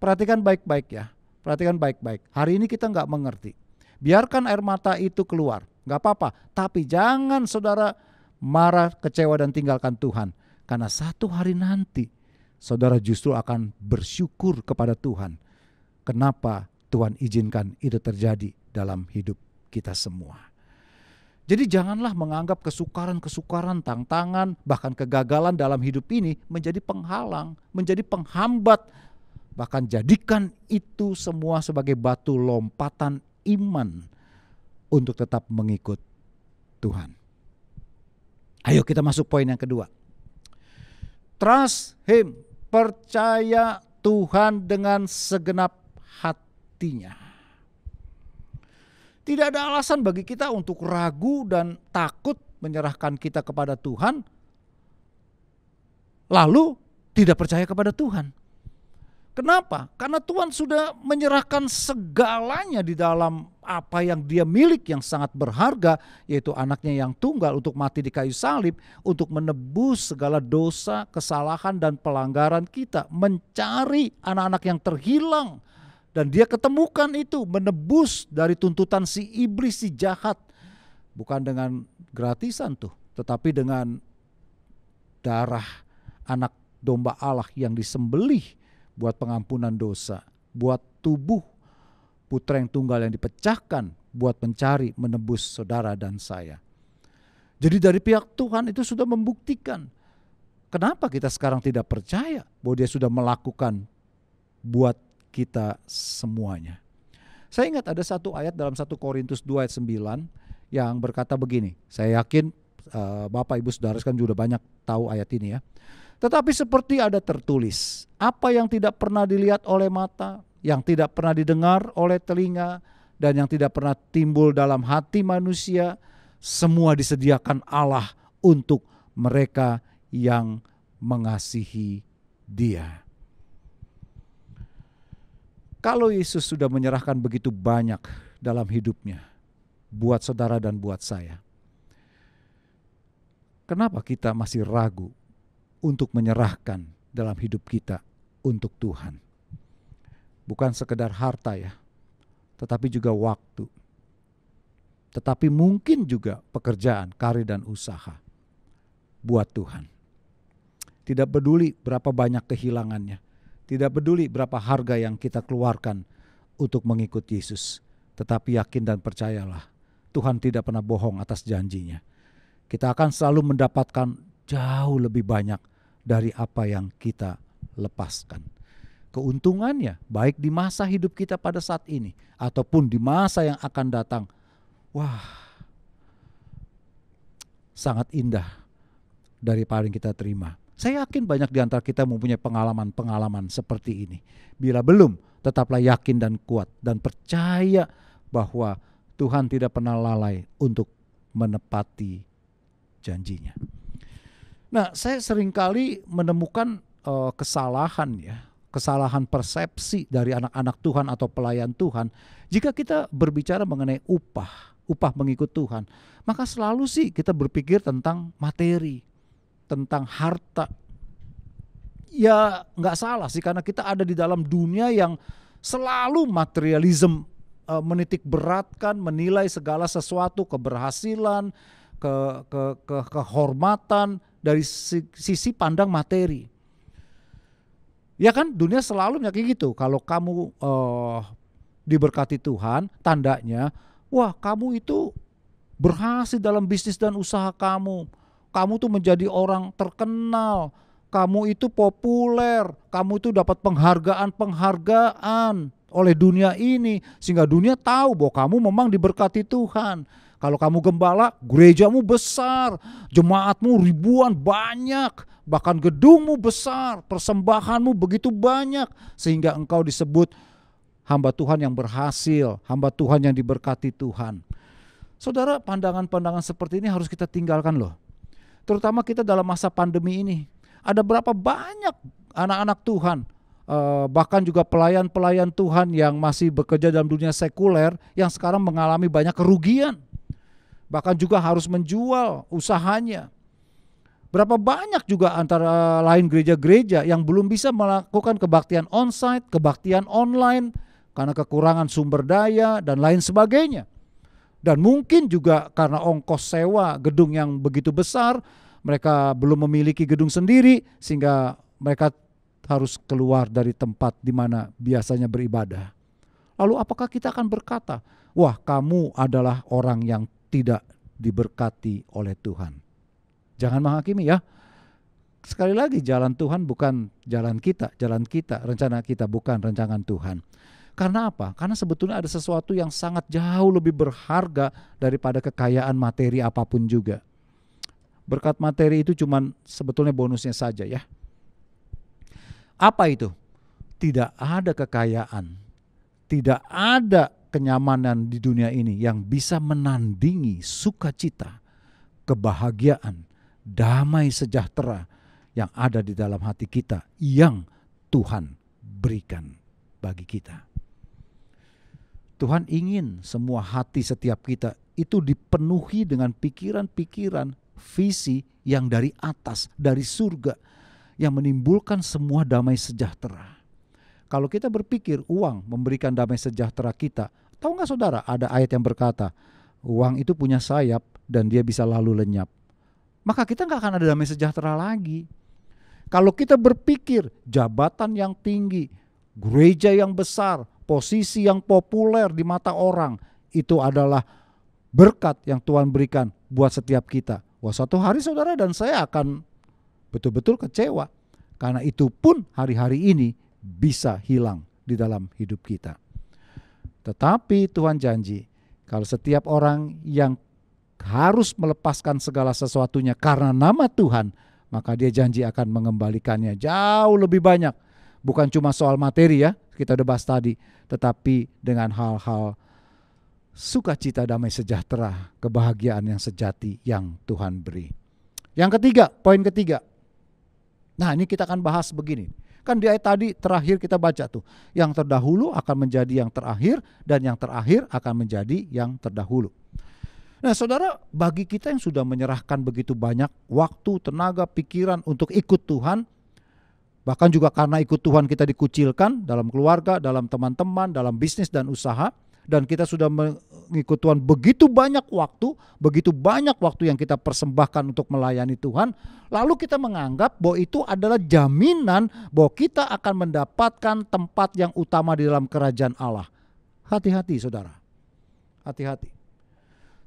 Perhatikan baik-baik ya, perhatikan baik-baik. Hari ini kita nggak mengerti. Biarkan air mata itu keluar, nggak apa-apa. Tapi jangan saudara marah, kecewa dan tinggalkan Tuhan. Karena satu hari nanti saudara justru akan bersyukur kepada Tuhan. Kenapa Tuhan izinkan itu terjadi dalam hidup kita semua. Jadi janganlah menganggap kesukaran-kesukaran, tantangan, bahkan kegagalan dalam hidup ini menjadi penghalang, menjadi penghambat. Bahkan jadikan itu semua sebagai batu lompatan iman untuk tetap mengikut Tuhan. Ayo kita masuk poin yang kedua. Trust Him, percaya Tuhan dengan segenap hatinya. Tidak ada alasan bagi kita untuk ragu dan takut menyerahkan kita kepada Tuhan, lalu tidak percaya kepada Tuhan. Kenapa? Karena Tuhan sudah menyerahkan segalanya di dalam apa yang Dia milik yang sangat berharga, yaitu anaknya yang tunggal untuk mati di kayu salib, untuk menebus segala dosa, kesalahan dan pelanggaran kita, mencari anak-anak yang terhilang. Dan Dia ketemukan itu, menebus dari tuntutan si iblis, si jahat. Bukan dengan gratisan tuh, tetapi dengan darah anak domba Allah yang disembelih buat pengampunan dosa. Buat tubuh putra yang tunggal yang dipecahkan buat mencari, menebus saudara dan saya. Jadi dari pihak Tuhan itu sudah membuktikan. Kenapa kita sekarang tidak percaya bahwa Dia sudah melakukan buat kita semuanya. Saya ingat ada satu ayat dalam 1 Korintus 2 ayat 9 yang berkata begini. Saya yakin Bapak Ibu Saudara kan juga banyak tahu ayat ini ya. Tetapi seperti ada tertulis, apa yang tidak pernah dilihat oleh mata, yang tidak pernah didengar oleh telinga, dan yang tidak pernah timbul dalam hati manusia, semua disediakan Allah untuk mereka yang mengasihi Dia. Kalau Yesus sudah menyerahkan begitu banyak dalam hidupnya buat saudara dan buat saya, kenapa kita masih ragu untuk menyerahkan dalam hidup kita untuk Tuhan? Bukan sekedar harta ya, tetapi juga waktu. Tetapi mungkin juga pekerjaan, karir dan usaha buat Tuhan. Tidak peduli berapa banyak kehilangannya. Tidak peduli berapa harga yang kita keluarkan untuk mengikut Yesus. Tetapi yakin dan percayalah, Tuhan tidak pernah bohong atas janjinya. Kita akan selalu mendapatkan jauh lebih banyak dari apa yang kita lepaskan. Keuntungannya baik di masa hidup kita pada saat ini ataupun di masa yang akan datang. Wah, sangat indah daripada yang kita terima. Saya yakin banyak di antara kita mempunyai pengalaman-pengalaman seperti ini. Bila belum, tetaplah yakin dan kuat dan percaya bahwa Tuhan tidak pernah lalai untuk menepati janjinya. Nah, saya seringkali menemukan kesalahan persepsi dari anak-anak Tuhan atau pelayan Tuhan. Jika kita berbicara mengenai upah mengikut Tuhan, maka selalu sih kita berpikir tentang materi, tentang harta. Ya nggak salah sih, karena kita ada di dalam dunia yang selalu materialisme, menitik beratkan, menilai segala sesuatu, keberhasilan, kehormatan dari sisi pandang materi. Ya kan, dunia selalu kayak gitu. Kalau kamu diberkati Tuhan, tandanya, wah kamu itu berhasil dalam bisnis dan usaha kamu. Kamu tuh menjadi orang terkenal. Kamu itu populer. Kamu itu dapat penghargaan oleh dunia ini. Sehingga dunia tahu bahwa kamu memang diberkati Tuhan. Kalau kamu gembala, gerejamu besar. Jemaatmu ribuan, banyak. Bahkan gedungmu besar. Persembahanmu begitu banyak. Sehingga engkau disebut hamba Tuhan yang berhasil. Hamba Tuhan yang diberkati Tuhan. Saudara, pandangan-pandangan seperti ini harus kita tinggalkan loh. Terutama kita dalam masa pandemi ini. Ada berapa banyak anak-anak Tuhan, bahkan juga pelayan-pelayan Tuhan yang masih bekerja dalam dunia sekuler, yang sekarang mengalami banyak kerugian. Bahkan juga harus menjual usahanya. Berapa banyak juga antara lain gereja-gereja yang belum bisa melakukan kebaktian onsite, kebaktian online, karena kekurangan sumber daya dan lain sebagainya. Dan mungkin juga karena ongkos sewa gedung yang begitu besar, mereka belum memiliki gedung sendiri sehingga mereka harus keluar dari tempat di mana biasanya beribadah. Lalu apakah kita akan berkata, wah kamu adalah orang yang tidak diberkati oleh Tuhan? Jangan menghakimi ya. Sekali lagi, jalan Tuhan bukan jalan kita, rencana kita bukan rancangan Tuhan. Karena apa? Karena sebetulnya ada sesuatu yang sangat jauh lebih berharga daripada kekayaan materi apapun juga. Berkat materi itu cuman sebetulnya bonusnya saja ya. Apa itu? Tidak ada kekayaan, tidak ada kenyamanan di dunia ini yang bisa menandingi sukacita, kebahagiaan, damai sejahtera yang ada di dalam hati kita yang Tuhan berikan bagi kita. Tuhan ingin semua hati setiap kita itu dipenuhi dengan pikiran-pikiran, visi yang dari atas, dari surga, yang menimbulkan semua damai sejahtera. Kalau kita berpikir uang memberikan damai sejahtera kita, tahu nggak saudara, ada ayat yang berkata, uang itu punya sayap dan dia bisa lalu lenyap. Maka kita nggak akan ada damai sejahtera lagi. Kalau kita berpikir jabatan yang tinggi, gereja yang besar, posisi yang populer di mata orang, itu adalah berkat yang Tuhan berikan buat setiap kita. Wah, suatu hari saudara dan saya akan betul-betul kecewa. Karena itu pun hari-hari ini bisa hilang di dalam hidup kita. Tetapi Tuhan janji, kalau setiap orang yang harus melepaskan segala sesuatunya karena nama Tuhan, maka dia janji akan mengembalikannya jauh lebih banyak. Bukan cuma soal materi ya, kita udah bahas tadi, tetapi dengan hal-hal sukacita, damai sejahtera, kebahagiaan yang sejati yang Tuhan beri. Yang ketiga, poin ketiga. Nah, ini kita akan bahas begini. Kan di ayat tadi terakhir kita baca tuh, yang terdahulu akan menjadi yang terakhir dan yang terakhir akan menjadi yang terdahulu. Nah, saudara, bagi kita yang sudah menyerahkan begitu banyak waktu, tenaga, pikiran untuk ikut Tuhan, bahkan juga karena ikut Tuhan kita dikucilkan dalam keluarga, dalam teman-teman, dalam bisnis dan usaha. Dan kita sudah mengikut Tuhan begitu banyak waktu yang kita persembahkan untuk melayani Tuhan. Lalu kita menganggap bahwa itu adalah jaminan bahwa kita akan mendapatkan tempat yang utama di dalam kerajaan Allah. Hati-hati saudara, hati-hati.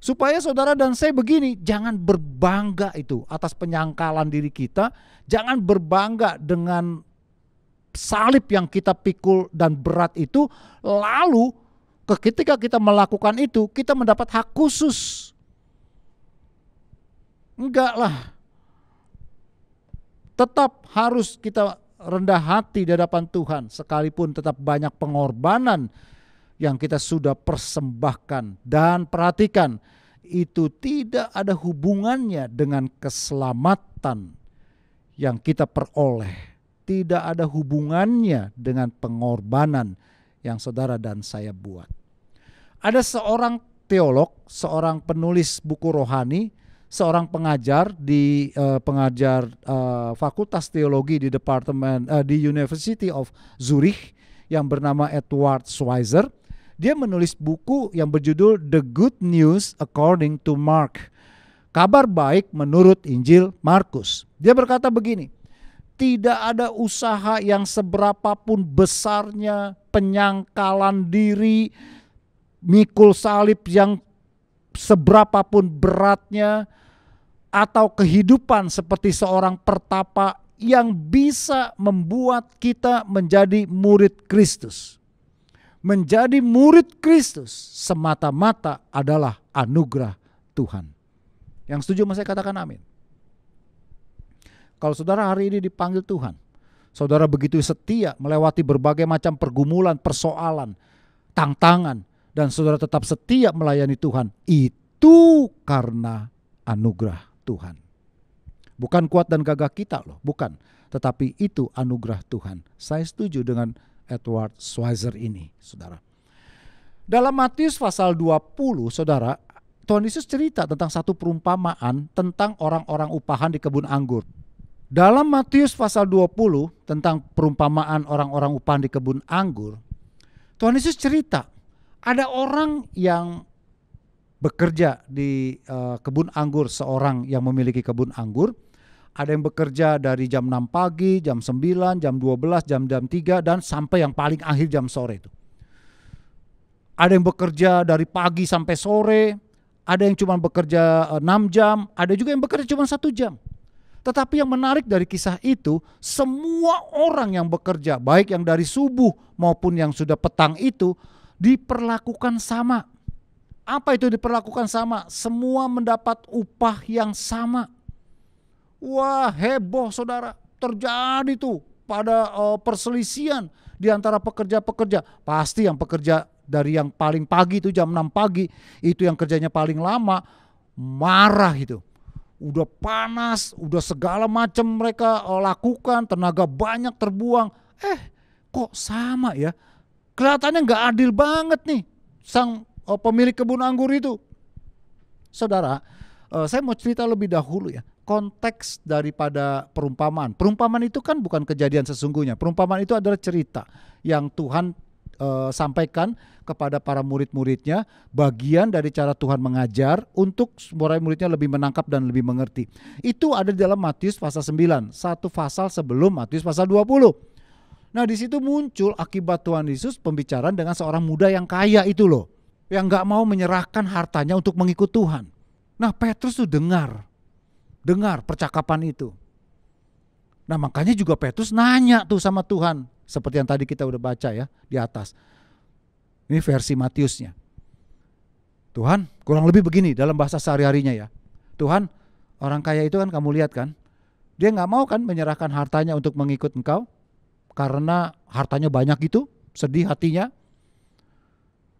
Supaya saudara dan saya begini, jangan berbangga itu atas penyangkalan diri kita. Jangan berbangga dengan salib yang kita pikul dan berat itu. Lalu ketika kita melakukan itu, kita mendapat hak khusus. Enggak lah. Tetap harus kita rendah hati di hadapan Tuhan. Sekalipun tetap banyak pengorbanan yang kita sudah persembahkan. Dan perhatikan, itu tidak ada hubungannya dengan keselamatan yang kita peroleh. Tidak ada hubungannya dengan pengorbanan yang saudara dan saya buat. Ada seorang teolog, seorang penulis buku rohani, seorang pengajar di Fakultas Teologi di di University of Zurich yang bernama Edward Schweitzer. Dia menulis buku yang berjudul The Good News According to Mark. Kabar baik menurut Injil Markus. Dia berkata begini, tidak ada usaha yang seberapapun besarnya, penyangkalan diri, mikul salib yang seberapapun beratnya, atau kehidupan seperti seorang pertapa yang bisa membuat kita menjadi murid Kristus. Menjadi murid Kristus semata-mata adalah anugerah Tuhan. Yang setuju sama saya katakan amin. Kalau saudara hari ini dipanggil Tuhan, saudara begitu setia melewati berbagai macam pergumulan, persoalan, tantangan, dan saudara tetap setia melayani Tuhan, itu karena anugerah Tuhan. Bukan kuat dan gagah kita loh, bukan. Tetapi itu anugerah Tuhan. Saya setuju dengan Edward Schweitzer ini, saudara. Dalam Matius pasal 20, saudara, Tuhan Yesus cerita tentang satu perumpamaan tentang orang-orang upahan di kebun anggur. Dalam Matius pasal 20 tentang perumpamaan orang-orang upahan di kebun anggur, Tuhan Yesus cerita ada orang yang bekerja di kebun anggur, seorang yang memiliki kebun anggur. Ada yang bekerja dari jam 6 pagi, jam 9, jam 12, jam 3 dan sampai yang paling akhir jam sore itu. Ada yang bekerja dari pagi sampai sore, ada yang cuma bekerja 6 jam, ada juga yang bekerja cuma 1 jam. Tetapi yang menarik dari kisah itu, semua orang yang bekerja, baik yang dari subuh maupun yang sudah petang itu, diperlakukan sama. Apa itu diperlakukan sama? Semua mendapat upah yang sama. Wah, heboh saudara, terjadi tuh pada perselisihan di antara pekerja-pekerja. Pasti yang pekerja dari yang paling pagi itu jam 6 pagi, itu yang kerjanya paling lama, marah itu. Udah panas, udah segala macam mereka lakukan, tenaga banyak terbuang. Kok sama ya? Kelihatannya gak adil banget nih sang pemilik kebun anggur itu. Saudara, saya mau cerita lebih dahulu ya. Konteks daripada perumpamaan. Perumpamaan itu kan bukan kejadian sesungguhnya. Perumpamaan itu adalah cerita yang Tuhan sampaikan kepada para murid-muridnya, bagian dari cara Tuhan mengajar untuk murid-muridnya lebih menangkap dan lebih mengerti. Itu ada di dalam Matius pasal 9, satu pasal sebelum Matius pasal 20. Nah di situ muncul akibat Tuhan Yesus pembicaraan dengan seorang muda yang kaya itu loh, yang gak mau menyerahkan hartanya untuk mengikut Tuhan. Nah Petrus tuh dengar percakapan itu. Nah makanya juga Petrus nanya tuh sama Tuhan, seperti yang tadi kita udah baca ya di atas. Ini versi Matiusnya. Tuhan, kurang lebih begini dalam bahasa sehari-harinya ya. Tuhan, orang kaya itu kan kamu lihat kan, dia gak mau kan menyerahkan hartanya untuk mengikut engkau, karena hartanya banyak itu, sedih hatinya.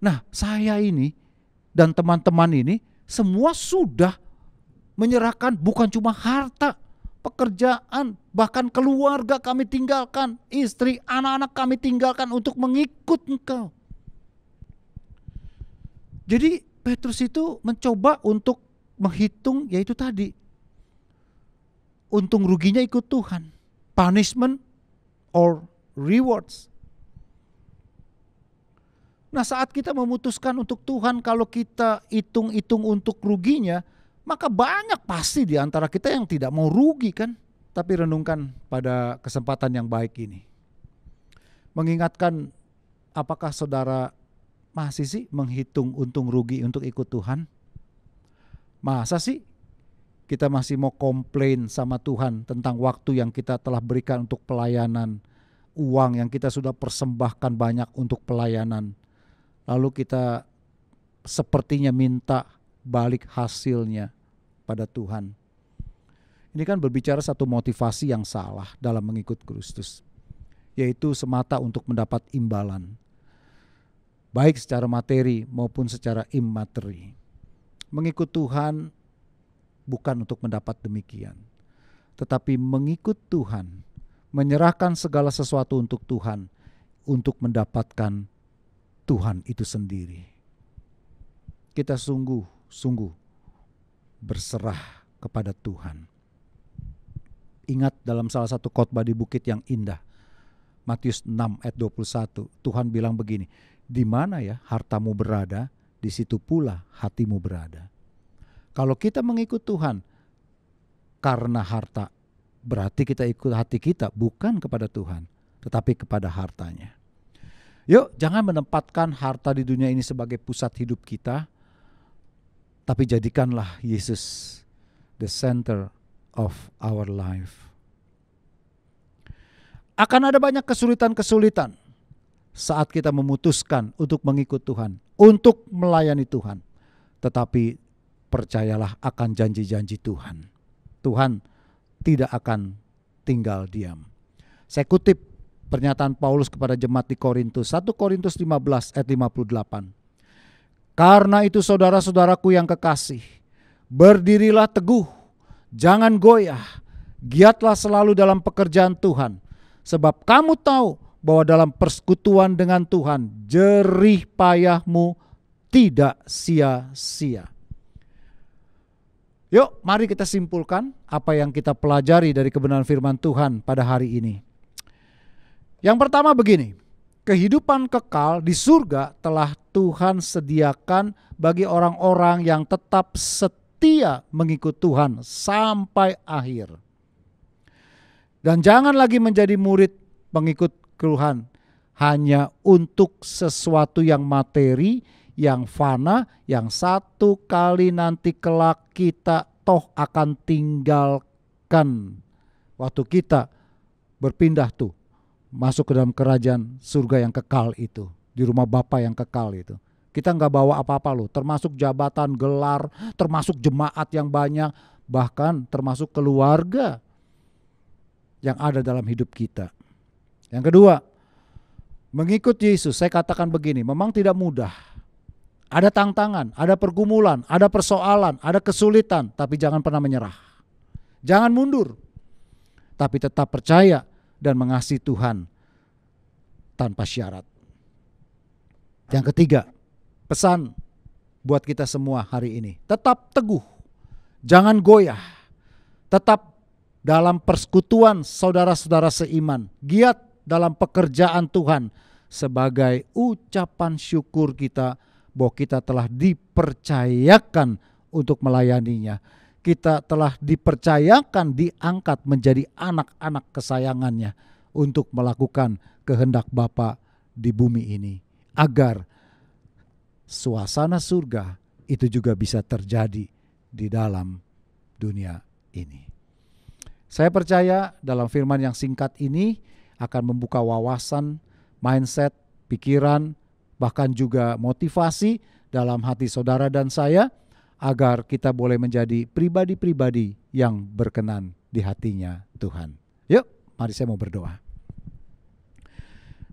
Nah saya ini dan teman-teman ini semua sudah menyerahkan bukan cuma harta, pekerjaan, bahkan keluarga kami tinggalkan, istri, anak-anak kami tinggalkan untuk mengikut engkau. Jadi Petrus itu mencoba untuk menghitung yaitu tadi, untung ruginya ikut Tuhan, punishment or rewards. Nah saat kita memutuskan untuk Tuhan, kalau kita hitung-hitung untuk ruginya, maka banyak pasti di antara kita yang tidak mau rugi kan. Tapi renungkan pada kesempatan yang baik ini, mengingatkan, apakah saudara masih sih menghitung untung rugi untuk ikut Tuhan? Masa sih kita masih mau komplain sama Tuhan tentang waktu yang kita telah berikan untuk pelayanan, uang yang kita sudah persembahkan banyak untuk pelayanan, lalu kita sepertinya minta balik hasilnya pada Tuhan. Ini kan berbicara satu motivasi yang salah dalam mengikut Kristus, yaitu semata untuk mendapat imbalan, baik secara materi maupun secara imateri. Mengikut Tuhan bukan untuk mendapat demikian, tetapi mengikut Tuhan, menyerahkan segala sesuatu untuk Tuhan, untuk mendapatkan Tuhan itu sendiri. Kita sungguh berserah kepada Tuhan. Ingat dalam salah satu khotbah di bukit yang indah, Matius 6 ayat 21, Tuhan bilang begini, di mana ya hartamu berada, di situ pula hatimu berada. Kalau kita mengikut Tuhan karena harta, berarti kita ikut hati kita bukan kepada Tuhan, tetapi kepada hartanya. Yuk, jangan menempatkan harta di dunia ini sebagai pusat hidup kita, tapi jadikanlah Yesus the center of our life. Akan ada banyak kesulitan-kesulitan saat kita memutuskan untuk mengikut Tuhan, untuk melayani Tuhan. Tetapi percayalah akan janji-janji Tuhan. Tuhan tidak akan tinggal diam. Saya kutip pernyataan Paulus kepada jemaat di Korintus, 1 Korintus 15 ayat 58. Karena itu saudara-saudaraku yang kekasih, berdirilah teguh, jangan goyah, giatlah selalu dalam pekerjaan Tuhan. Sebab kamu tahu bahwa dalam persekutuan dengan Tuhan, jerih payahmu tidak sia-sia. Yuk, mari kita simpulkan apa yang kita pelajari dari kebenaran firman Tuhan pada hari ini. Yang pertama begini, kehidupan kekal di surga telah Tuhan sediakan bagi orang-orang yang tetap setia mengikut Tuhan sampai akhir. Dan jangan lagi menjadi murid pengikut Tuhan hanya untuk sesuatu yang materi, yang fana, yang satu kali nanti kelak kita toh akan tinggalkan. Waktu kita berpindah tuh, masuk ke dalam kerajaan surga yang kekal itu, di rumah Bapa yang kekal itu. Kita nggak bawa apa-apa loh, termasuk jabatan, gelar, termasuk jemaat yang banyak, bahkan termasuk keluarga yang ada dalam hidup kita. Yang kedua, mengikut Yesus, saya katakan begini, memang tidak mudah. Ada tantangan, ada pergumulan, ada persoalan, ada kesulitan, tapi jangan pernah menyerah. Jangan mundur, tapi tetap percaya dan mengasihi Tuhan tanpa syarat. Yang ketiga, pesan buat kita semua hari ini, tetap teguh, jangan goyah, tetap dalam persekutuan saudara-saudara seiman, giat dalam pekerjaan Tuhan sebagai ucapan syukur kita bahwa kita telah dipercayakan untuk melayaninya. Kita telah dipercayakan, diangkat menjadi anak-anak kesayangannya untuk melakukan kehendak Bapa di bumi ini. Agar suasana surga itu juga bisa terjadi di dalam dunia ini. Saya percaya dalam firman yang singkat ini akan membuka wawasan, mindset, pikiran, bahkan juga motivasi dalam hati saudara dan saya, agar kita boleh menjadi pribadi-pribadi yang berkenan di hatinya Tuhan. Yuk, mari saya mau berdoa.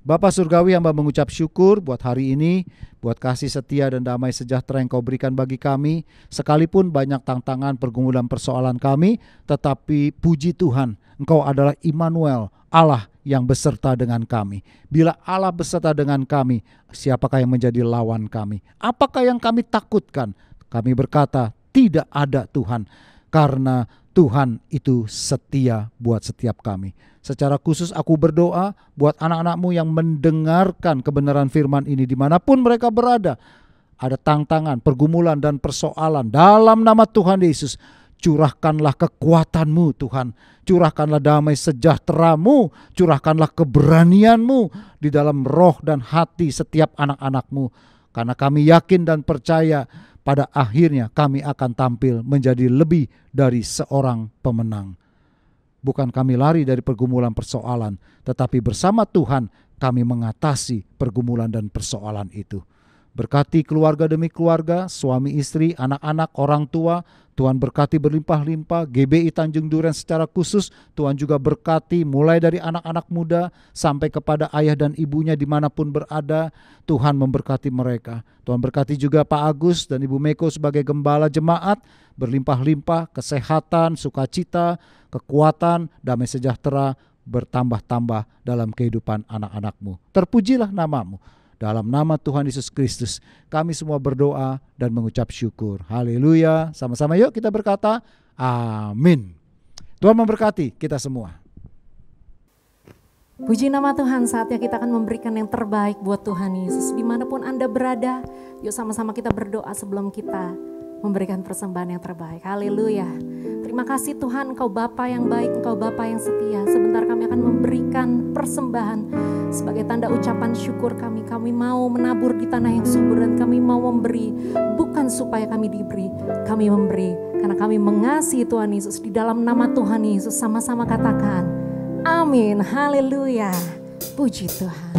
Bapa Surgawi, hamba mengucap syukur buat hari ini, buat kasih setia dan damai sejahtera yang Kau berikan bagi kami. Sekalipun banyak tantangan, pergumulan, persoalan kami, tetapi puji Tuhan, Engkau adalah Immanuel, Allah yang beserta dengan kami. Bila Allah beserta dengan kami, siapakah yang menjadi lawan kami? Apakah yang kami takutkan? Kami berkata, tidak ada Tuhan, karena Tuhan itu setia buat setiap kami. Secara khusus aku berdoa buat anak-anak-Mu yang mendengarkan kebenaran firman ini dimanapun mereka berada. Ada tantangan, pergumulan dan persoalan. Dalam nama Tuhan Yesus, curahkanlah kekuatan-Mu Tuhan. Curahkanlah damai sejahtera-Mu. Curahkanlah keberanian-Mu di dalam roh dan hati setiap anak-anak-Mu. Karena kami yakin dan percaya pada akhirnya kami akan tampil menjadi lebih dari seorang pemenang. Bukan kami lari dari pergumulan persoalan, tetapi bersama Tuhan kami mengatasi pergumulan dan persoalan itu. Berkati keluarga demi keluarga, suami istri, anak-anak, orang tua. Tuhan berkati berlimpah-limpah. GBI Tanjung Duren secara khusus Tuhan juga berkati mulai dari anak-anak muda sampai kepada ayah dan ibunya dimanapun berada. Tuhan memberkati mereka. Tuhan berkati juga Pak Agus dan Ibu Meko sebagai gembala jemaat. Berlimpah-limpah kesehatan, sukacita, kekuatan, damai sejahtera bertambah-tambah dalam kehidupan anak-anak-Mu. Terpujilah nama-Mu. Dalam nama Tuhan Yesus Kristus kami semua berdoa dan mengucap syukur. Haleluya. Sama-sama yuk kita berkata amin. Tuhan memberkati kita semua. Puji nama Tuhan, saatnya kita akan memberikan yang terbaik buat Tuhan Yesus. Dimanapun Anda berada, yuk sama-sama kita berdoa sebelum kita memberikan persembahan yang terbaik. Haleluya. Terima kasih Tuhan, Engkau Bapa yang baik, Engkau Bapa yang setia. Sebentar kami akan memberikan persembahan sebagai tanda ucapan syukur kami. Kami mau menabur di tanah yang subur dan kami mau memberi, bukan supaya kami diberi, kami memberi karena kami mengasihi Tuhan Yesus. Di dalam nama Tuhan Yesus sama-sama katakan, amin, haleluya, puji Tuhan.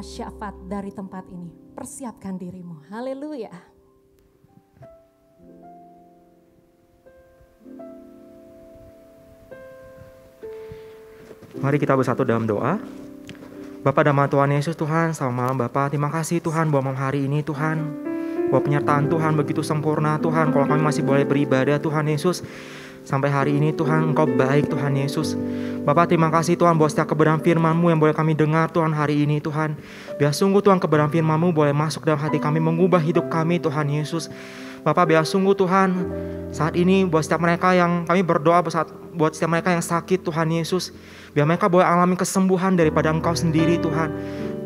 Syafaat dari tempat ini. Persiapkan dirimu. Haleluya. Mari kita bersatu dalam doa. Bapa dan Tuhan Yesus, Tuhan, selamat malam Bapa. Terima kasih Tuhan buat malam hari ini Tuhan. Buat penyertaan Tuhan begitu sempurna Tuhan. Kalau kami masih boleh beribadah Tuhan Yesus. Sampai hari ini Tuhan, Engkau baik Tuhan Yesus. Bapak terima kasih Tuhan buat setiap kebenaran firman-Mu yang boleh kami dengar Tuhan hari ini Tuhan. Biar sungguh Tuhan kebenaran firman-Mu boleh masuk dalam hati kami, mengubah hidup kami Tuhan Yesus. Bapak biar sungguh Tuhan saat ini buat setiap mereka yang kami berdoa buat setiap mereka yang sakit Tuhan Yesus. Biar mereka boleh alami kesembuhan daripada Engkau sendiri Tuhan.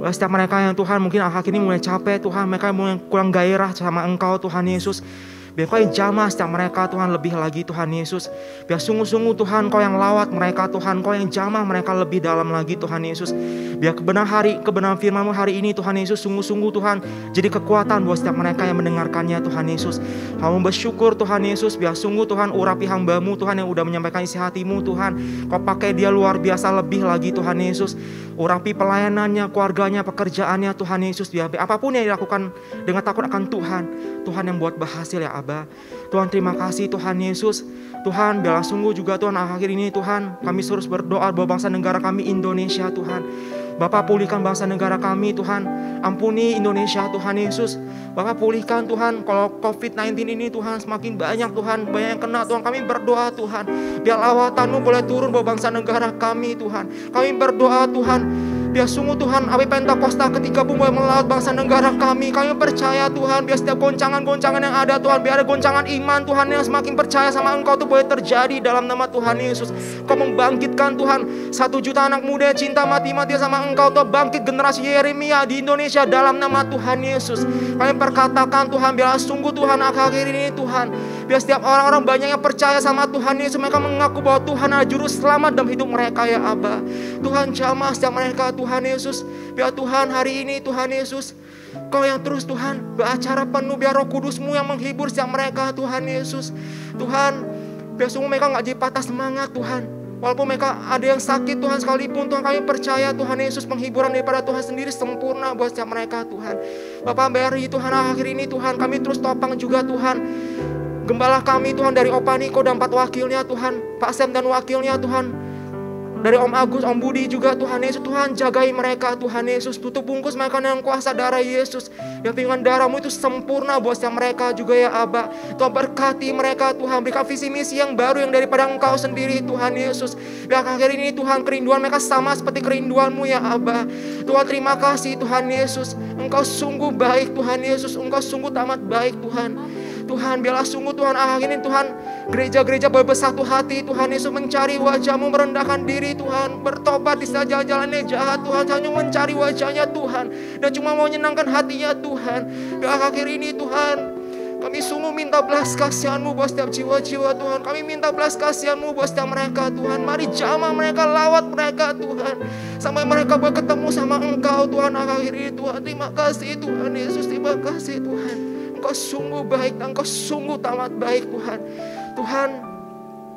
Buat setiap mereka yang Tuhan mungkin akhir ini mulai capek Tuhan, mereka mulai kurang gairah sama Engkau Tuhan Yesus. Biar Kau yang jamah setiap mereka Tuhan lebih lagi Tuhan Yesus. Biar sungguh-sungguh Tuhan Kau yang lawat mereka Tuhan, Kau yang jamah mereka lebih dalam lagi Tuhan Yesus. Biar kebenaran firman-Mu hari ini Tuhan Yesus sungguh-sungguh Tuhan jadi kekuatan buat setiap mereka yang mendengarkannya Tuhan Yesus. Kami bersyukur Tuhan Yesus, biar sungguh Tuhan urapi hamba-Mu Tuhan yang udah menyampaikan isi hati-Mu Tuhan. Kau pakai dia luar biasa lebih lagi Tuhan Yesus. Urapi pelayanannya, keluarganya, pekerjaannya Tuhan Yesus. Biar apapun yang dilakukan dengan takut akan Tuhan, Tuhan yang buat berhasil ya Abah. Tuhan terima kasih Tuhan Yesus. Tuhan biarlah sungguh juga Tuhan akhir ini Tuhan kami terus berdoa buat bangsa negara kami Indonesia Tuhan. Bapak pulihkan bangsa negara kami Tuhan. Ampuni Indonesia Tuhan Yesus. Bapak pulihkan Tuhan. Kalau COVID-19 ini Tuhan semakin banyak Tuhan, banyak yang kena Tuhan. Kami berdoa Tuhan, biar lawatan-Mu boleh turun buat bangsa negara kami Tuhan. Kami berdoa Tuhan, biar sungguh Tuhan api Pentakosta ketika pun boleh melaut bangsa negara kami. Kami percaya Tuhan, biar setiap goncangan-goncangan yang ada Tuhan, biar ada goncangan iman Tuhan yang semakin percaya sama Engkau tuh boleh terjadi dalam nama Tuhan Yesus. Kau membangkitkan Tuhan 1 juta anak muda yang cinta mati-matian sama Engkau tuh, bangkit generasi Yeremia di Indonesia dalam nama Tuhan Yesus. Kami perkatakan Tuhan, biar sungguh Tuhan akhir ini Tuhan, biar setiap orang-orang banyak yang percaya sama Tuhan Yesus, mereka mengaku bahwa Tuhan adalah juru selamat dalam hidup mereka ya Abba. Tuhan jamah setiap mereka Tuhan Yesus. Biar Tuhan hari ini Tuhan Yesus, Kau yang terus Tuhan beracara penuh, biar Roh Kudus-Mu yang menghibur setiap mereka Tuhan Yesus. Tuhan biar sungguh mereka gak jadi patah semangat Tuhan. Walaupun mereka ada yang sakit Tuhan sekalipun Tuhan, kami percaya Tuhan Yesus penghiburan daripada Tuhan sendiri sempurna buat setiap mereka Tuhan. Bapak beri Tuhan akhir ini Tuhan kami terus topang juga Tuhan gembala kami Tuhan dari Opaniko dan 4 wakilnya Tuhan, Pak Sam dan wakilnya Tuhan, dari Om Agus, Om Budi juga Tuhan Yesus. Tuhan jagai mereka Tuhan Yesus, tutup bungkus mereka dengan kuasa darah Yesus. Yang pilihan darah-Mu itu sempurna buat setiap mereka juga ya Abba. Tuhan berkati mereka Tuhan, berikan visi misi yang baru yang daripada Engkau sendiri Tuhan Yesus. Biar akhir ini Tuhan kerinduan mereka sama seperti kerinduan-Mu ya Abba. Tuhan terima kasih Tuhan Yesus, Engkau sungguh baik Tuhan Yesus, Engkau sungguh amat baik Tuhan. Tuhan biarlah sungguh Tuhan akhir ini Tuhan gereja-gereja boleh bersatu hati Tuhan Yesus, mencari wajah-Mu, merendahkan diri Tuhan, bertobat di saat jalannya jahat Tuhan, hanya mencari wajahnya Tuhan dan cuma mau menyenangkan hatinya Tuhan. Biar akhir ini Tuhan Kami sungguh minta belas kasihan-Mu buat setiap jiwa-jiwa Tuhan. Kami minta belas kasihan-Mu buat setiap mereka Tuhan. Mari jamah mereka, lawat mereka Tuhan, sampai mereka berketemu sama Engkau Tuhan akhir-akhir ini Tuhan. Terima kasih Tuhan Yesus, terima kasih Tuhan. Engkau sungguh baik, Engkau sungguh tamat baik Tuhan. Tuhan,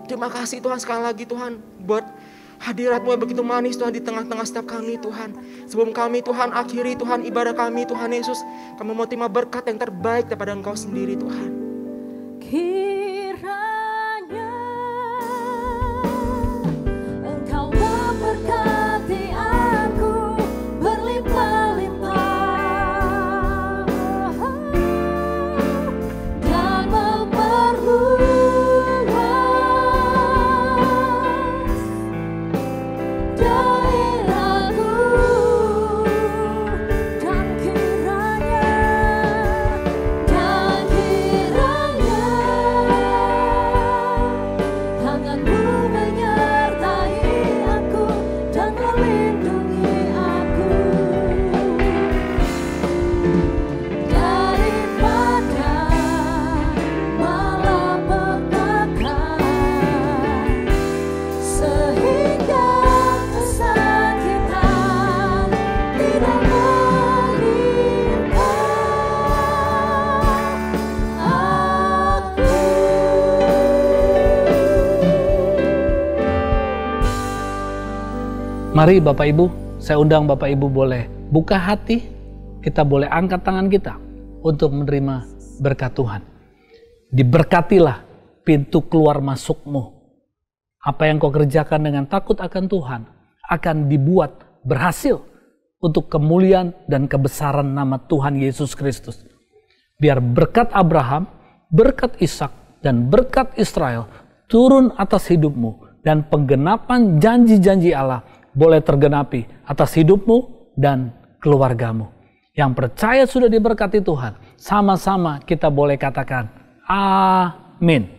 terima kasih Tuhan sekali lagi Tuhan buat hadirat-Mu yang begitu manis Tuhan di tengah-tengah setiap kami Tuhan. Sebelum kami Tuhan akhiri Tuhan ibadah kami Tuhan Yesus, kami mau terima berkat yang terbaik daripada Engkau sendiri Tuhan. Kiranya Engkau memberkati aku berlimpah-limpah dan memperluas daerahku, dan kiranya tangan-Mu menyertai aku dan melindungi aku daripada malapetaka, sehingga kesakitan tidak menimpa aku. Mari Bapak Ibu, saya undang Bapak Ibu boleh buka hati, kita boleh angkat tangan kita untuk menerima berkat Tuhan. Diberkatilah pintu keluar masukmu. Apa yang kau kerjakan dengan takut akan Tuhan akan dibuat berhasil untuk kemuliaan dan kebesaran nama Tuhan Yesus Kristus. Biar berkat Abraham, berkat Ishak, dan berkat Israel turun atas hidupmu, dan penggenapan janji-janji Allah boleh tergenapi atas hidupmu dan keluargamu. Yang percaya sudah diberkati Tuhan, sama-sama kita boleh katakan amin.